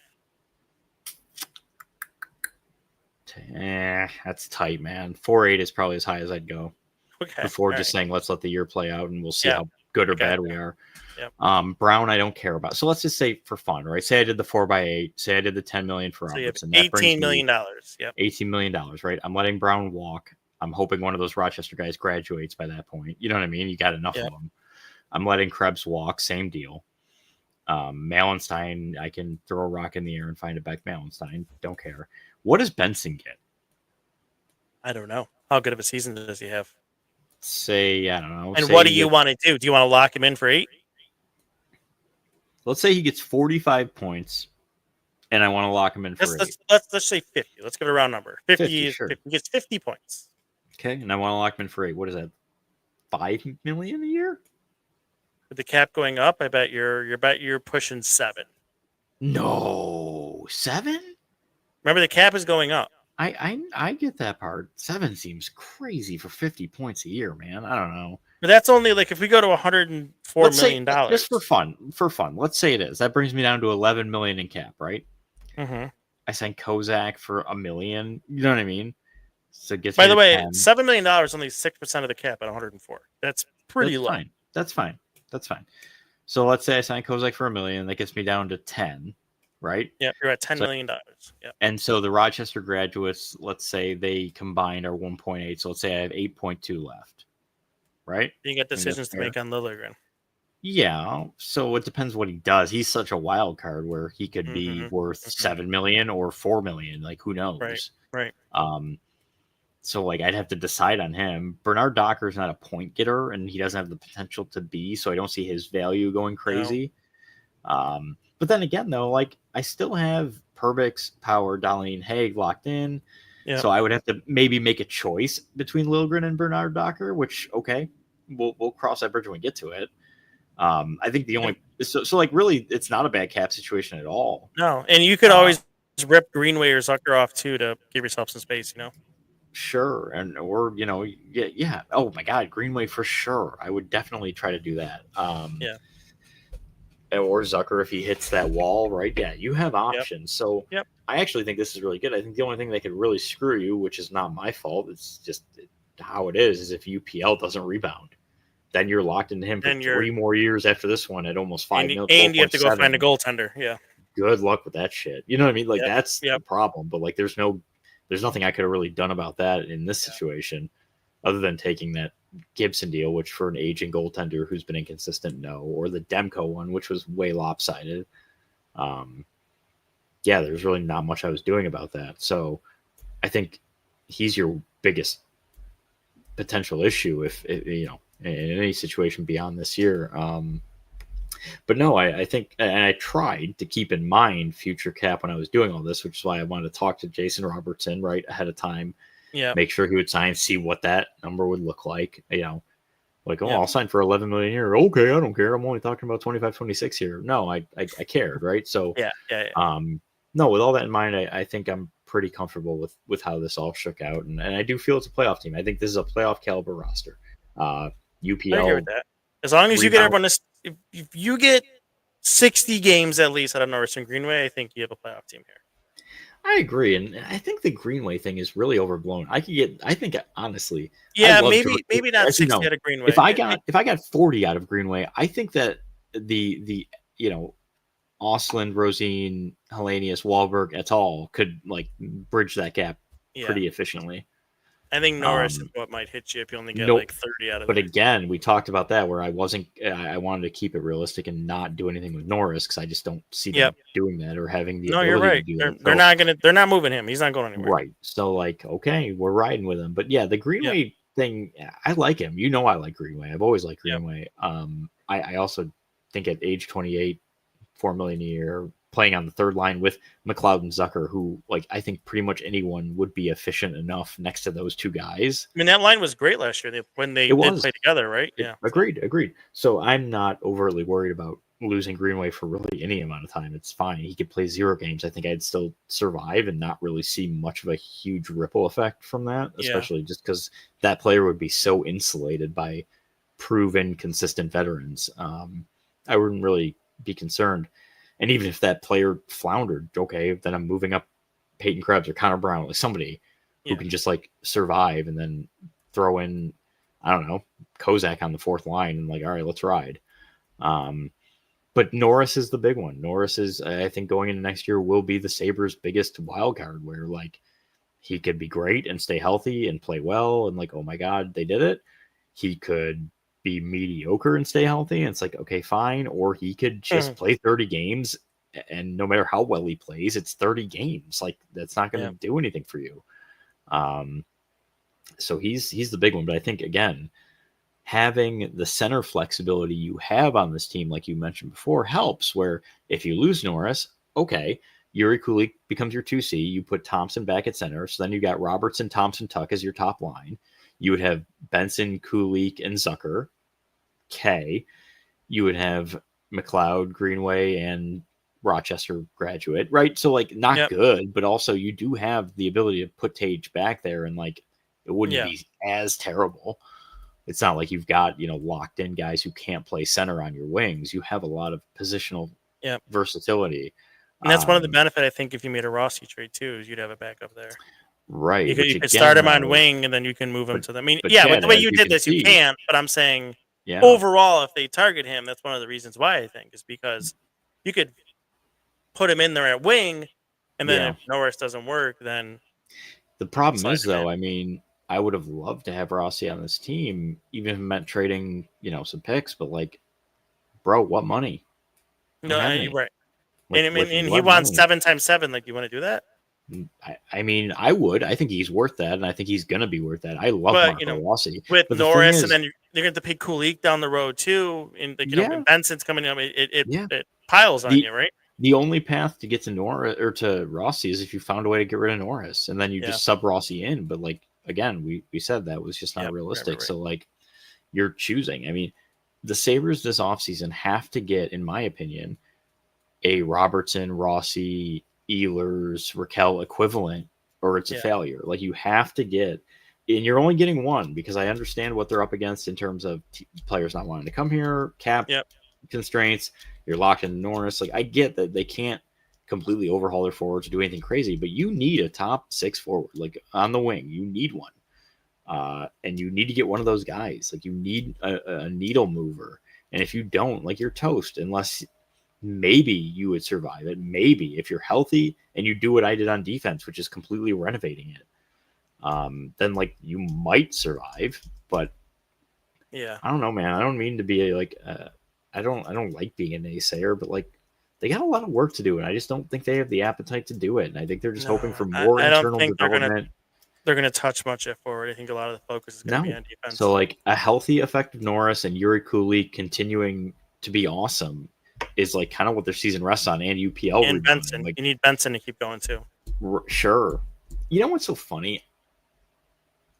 That's tight, man. 4.8 is probably as high as I'd go. Okay. Before just saying, let's let the year play out and we'll see how good or bad we are. Yep. Brown, I don't care about. So let's just say for fun, right? Say I did the 4x8. Say I did the $10 million for Robertson. So $18 million. Yep. $18 million, right? I'm letting Brown walk. I'm hoping one of those Rochester guys graduates by that point. You know what I mean? You got enough of them. I'm letting Krebs walk. Same deal. Melenstein, I can throw a rock in the air and find it back. Melenstein, don't care. What does Benson get? I don't know. How good of a season does he have? Say, I don't know. And what do you want to do? Do you want to lock him in for 8? Let's say he gets 45 points, and I want to lock him in for 8. Let's say 50. Let's give it a round number. 50 sure. 50. He gets 50 points. Okay, and I want to lock him in for 8. What is that? $5 million a year? With the cap going up, I bet you're pushing 7. No, 7? Remember, the cap is going up. I get that part. 7 seems crazy for 50 points a year, man. I don't know. But that's only like if we go to $104 million. Just for fun. Let's say it is. That brings me down to 11 million in cap, right? Mm-hmm. I signed Kozak for $1 million. You know what I mean? So it gets. By the way, $7 million only 6% of the cap at 104. That's pretty low. That's fine. So let's say I sign Kozak for $1 million. That gets me down to 10. Right? Yeah, you're at $10 million. Yeah. And so the Rochester graduates, let's say they combined are 1.8. So let's say I have 8.2 left. right? You got I think that's decisions to fair. make on Liljegren. Yeah, so it depends what he does. He's such a wild card where he could be Mm-hmm. worth Mm-hmm. 7 million or 4 million. Like who Right. knows? Right. Um, so like I'd have to decide on him. Bernard Docker's not a point getter, and he doesn't have the potential to be. So I don't see his value going No. crazy. But then again, though, like I still have Perbix, Power, Darlene, Haig locked in. Yeah. So I would have to maybe make a choice between Liljegren and Bernard Docker, which okay, we'll cross that bridge when we get to it. I think the only so like really it's not a bad cap situation at all. No, and you could always rip Greenway or Zucker off too to give yourself some space. Sure, and or yeah. Oh my God, Greenway for sure. I would definitely try to do that. Yeah. Or Zucker if he hits that wall, right? Yeah, you have Yep. options. So Yep. I actually think this is really good. I think the only thing that could really screw you, which is not my fault, it's just how it is if UPL doesn't rebound. Then you're locked into him for And 3 more years after this one at almost 5 million. and you have to go 4.7. find a goaltender. Yeah. Good luck with that shit. You know what I mean? Like Yep. that's the Yep. problem. But like there's nothing I could have really done about that in this situation other than taking that Gibson deal, which for an aging goaltender who's been inconsistent, no, or the Demko one, which was way lopsided. Yeah, there's really not much I was doing about that. So I think he's your biggest potential issue if in any situation beyond this year. But no, I think, and I tried to keep in mind future cap when I was doing all this, which is why I wanted to talk to Jason Robertson right ahead of time. Yeah. Make sure he would sign, see what that number would look like. Like, oh, Yep. I'll sign for 11 million a year. Okay, I don't care. I'm only talking about 25, 26 here. No, I cared, right? So, Yeah. no, with all that in mind, I think I'm pretty comfortable with how this all shook out, and I do feel it's a playoff team. I think this is a playoff caliber roster. I agree UPL, with that. As long as you get rebound. everyone to, if you get 60 games at least out of Norris and Greenway, I think you have a playoff team here. I agree, and I think the Greenway thing is really overblown. I think honestly, Yeah, I'd love maybe not as you 60 know, out of Greenway. if I got 40 out of Greenway, I think that the Osland, Rosine, Hellenius, Wahlberg et al. Could like bridge that gap pretty efficiently. I think Norris is what might hit you if you only get Nope. like 30 out of But it. again, we talked about that where I wanted to keep it realistic and not do anything with Norris because I just don't see them doing that or having the ability you're right. to do that. They're not moving him. He's not going anywhere. Right. So like, okay, we're riding with him. But yeah, the Greenway thing, I like him. I like Greenway. I've always liked Greenway. I also think at age 28, 4 million a year, playing on the third line with McLeod and Zucker, who like I think pretty much anyone would be efficient enough next to those two guys. I mean, that line was great last year when they did play together, right? Agreed. So I'm not overly worried about losing Greenway for really any amount of time. It's fine. He could play 0 games. I think I'd still survive and not really see much of a huge ripple effect from that, especially just because that player would be so insulated by proven, consistent veterans. I wouldn't really be concerned. And even if that player floundered, okay, then I'm moving up Peyton Krebs or Connor Brown, like somebody who can just like survive and then throw in, I don't know, Kozak on the fourth line and like, all right, let's ride. But Norris is the big one. Norris is, I think, going into next year will be the Sabres' biggest wild card where like he could be great and stay healthy and play well and like, oh my God, they did it. He could be mediocre and stay healthy and it's like, okay, fine. Or he could just play 30 games and no matter how well he plays, it's 30 games. Like that's not going to do anything for you. So he's the big one. But I think again, having the center flexibility you have on this team, like you mentioned before, helps where if you lose Norris, okay, Yuri Kulik becomes your 2C. You put Thompson back at center. So then you got Robertson, Thompson, Tuck as your top line. You would have Benson, Kulik, and Zucker. You would have McLeod, Greenway, and Rochester graduate, right? So like not good, but also you do have the ability to put Tage back there and like it wouldn't be as terrible. It's not like you've got, locked in guys who can't play center on your wings. You have a lot of positional versatility. And that's one of the benefit, I think, if you made a Rossi trade too, is you'd have a backup there. Right. You could start him on wing and then you can move him to the. I mean, Chad, with the way you did this, you can't. But I'm saying overall, if they target him, that's one of the reasons why I think is because you could put him in there at wing, and then if Norris doesn't work, then the problem is though. I mean, I would have loved to have Rossi on this team, even if it meant trading, some picks. But like, bro, what money? I No, don't have you're any. right. Like, And I mean, with and he what wants money? 7x7. Like, you want to do that? I mean, I would. I think he's worth that, and I think he's gonna be worth that. I love But Marco Rossi, with but the thing Norris, and is, then you're going to pay Kulik down the road too, and like yeah, and Benson's coming up. yeah. It piles on The you, right? the only path to get to Norris or to Rossi is if you found a way to get rid of Norris, and then you Yeah. just sub Rossi in. But like again, we said that was just not Yep. realistic. Right. So like you're choosing. I mean, the Sabres this offseason have to get, in my opinion, a Robertson, Rossi, Ehlers, Raquel equivalent, or it's a Yeah. failure. Like you have to get, and you're only getting one because I understand what they're up against in terms of players not wanting to come here, cap Yep. constraints. You're locked in Norris. Like I get that they can't completely overhaul their forwards or do anything crazy, but you need a top six forward, like on the wing. You need one, and you need to get one of those guys. Like you need a needle mover, and if you don't, like you're toast unless maybe you would survive it. Maybe if you're healthy and you do what I did on defense, which is completely renovating it, then like you might survive. But Yeah. I don't know, man. I don't mean to be like, I don't like being a naysayer, but like they got a lot of work to do, and I just don't think they have the appetite to do it. And I think they're just hoping No, for more I don't internal think development. they're gonna touch much at forward. I think a lot of the focus is gonna be No. on So defense. like a healthy, effective Norris and Yuri Kulik continuing to be awesome is like kind of what their season rests on, and UPL And rebounding. Benson, Like you need Benson to keep going too. sure. You know what's so funny?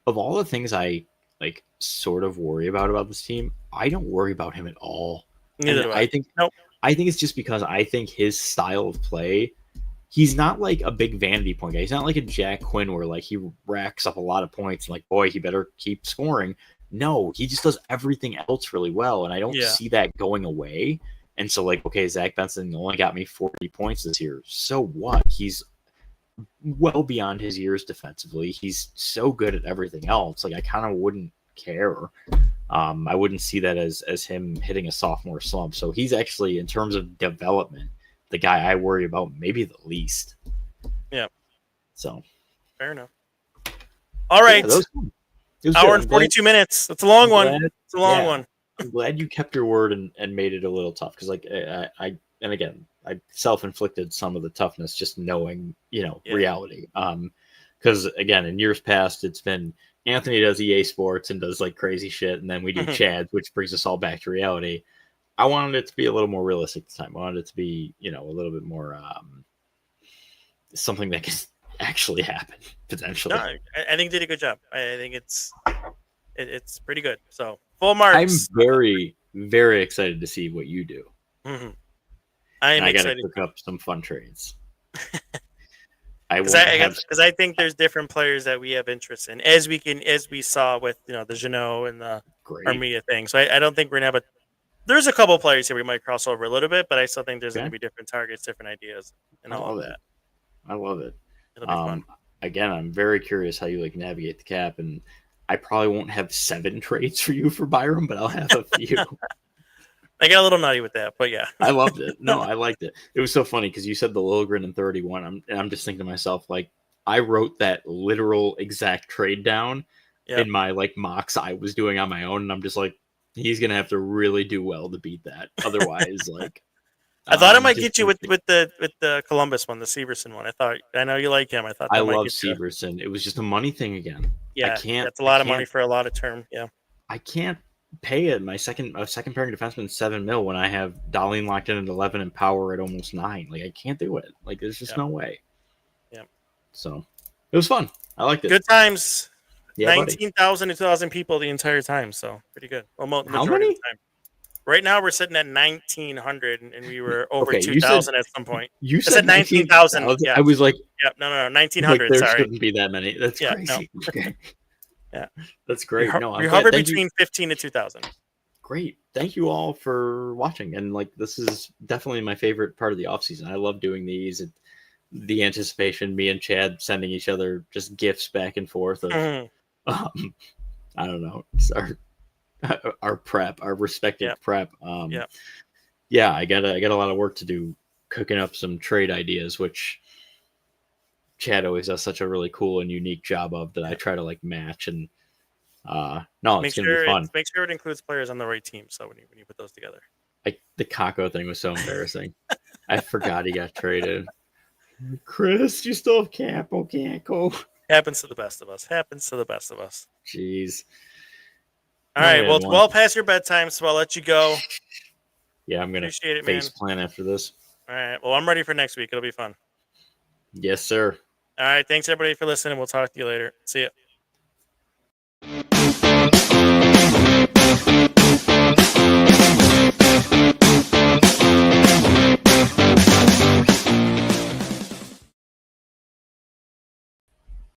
Of all the things I like sort of worry about this team, I don't worry about him at all. Neither And do I I. think Nope. I think it's just because I think his style of play, he's not like a big vanity point guy. He's not like a Jack Quinn where like he racks up a lot of points and like, boy, he better keep scoring. No, he just does everything else really well. And I don't Yeah. see that going away. And so like, okay, Zach Benson only got me 40 points this year. So what? He's well beyond his years defensively. He's so good at everything else. Like I kind of wouldn't care. I wouldn't see that as him hitting a sophomore slump. So he's actually, in terms of development, the guy I worry about maybe the least. Yeah. So Fair enough. All right. yeah, it was Hour good. and 42 minutes. That's a long one. It's a long one. I'm glad you kept your word and made it a little tough because like I and again I self-inflicted some of the toughness just knowing reality. Because again in years past it's been Anthony does EA Sports and does like crazy shit, and then we do Chad, which brings us all back to reality. I wanted it to be a little more realistic this time. I wanted it to be a little bit more something that can actually happen potentially. No, I think they did a good job. I think it's pretty good. So full marks. I'm very, very excited to see what you do. Mm-hmm. I got to excited cook up some fun trades. because I think there's different players that we have interest in, as we saw with the Jeannot and the Armia thing. So I don't think we're gonna have There's a couple players here we might cross over a little bit, but I still think there's gonna be different targets, different ideas, and all of that. I love it. It'll be fun. Again, I'm very curious how you like navigate the cap, and I probably won't have 7 trades for you for Byram, but I'll have a few. I got a little nutty with that, but yeah. I loved it. No, I liked it. It was so funny because you said the Lilligren in 31. I'm just thinking to myself, like, I wrote that literal exact trade down in my like mocks I was doing on my own, and I'm just like, he's gonna have to really do well to beat that. Otherwise, like, I thought I might get you with the Columbus one, the Severson one. I know you like him. I love Severson. It was just a money thing again. Yeah, I can't. That's a lot of money for a lot of term. Yeah, I can't pay it. My second pairing defenseman $7 million when I have Darlene locked in at 11 and Power at almost 9. Like I can't do it. Like there's just no way. Yeah. So it was fun. I liked it. Good times. Yeah, 19,000 to 2,000 people the entire time. So pretty good. Well, how many? Of the time. Right now we're sitting at 1,900, and we were over 2,000 at some point. You said 19,000. Yeah. I was like, no, 1,900. Like, there sorry, shouldn't be that many. That's crazy. No. Okay. Yeah, that's great. We hover between 15 to 2,000. Great. Thank you all for watching. And like, this is definitely my favorite part of the offseason. I love doing these. The anticipation, me and Chad sending each other just gifts back and forth of, I don't know, our prep, our respective prep. Yeah, I got a lot of work to do cooking up some trade ideas, which Chad always does such a really cool and unique job of that I try to like match. And no, it's gonna be fun. Make sure it includes players on the right team. So when you put those together, The Kako thing was so embarrassing. I forgot he got traded. Chris, you still have Capo Kako. happens to the best of us. Happens to the best of us. Jeez. All right. Well, it's well past your bedtime, so I'll let you go. Yeah, I'm gonna Appreciate it, face man. plan after this. All right. Well, I'm ready for next week. It'll be fun. Yes, sir. All right. Thanks everybody for listening. We'll talk to you later. See ya.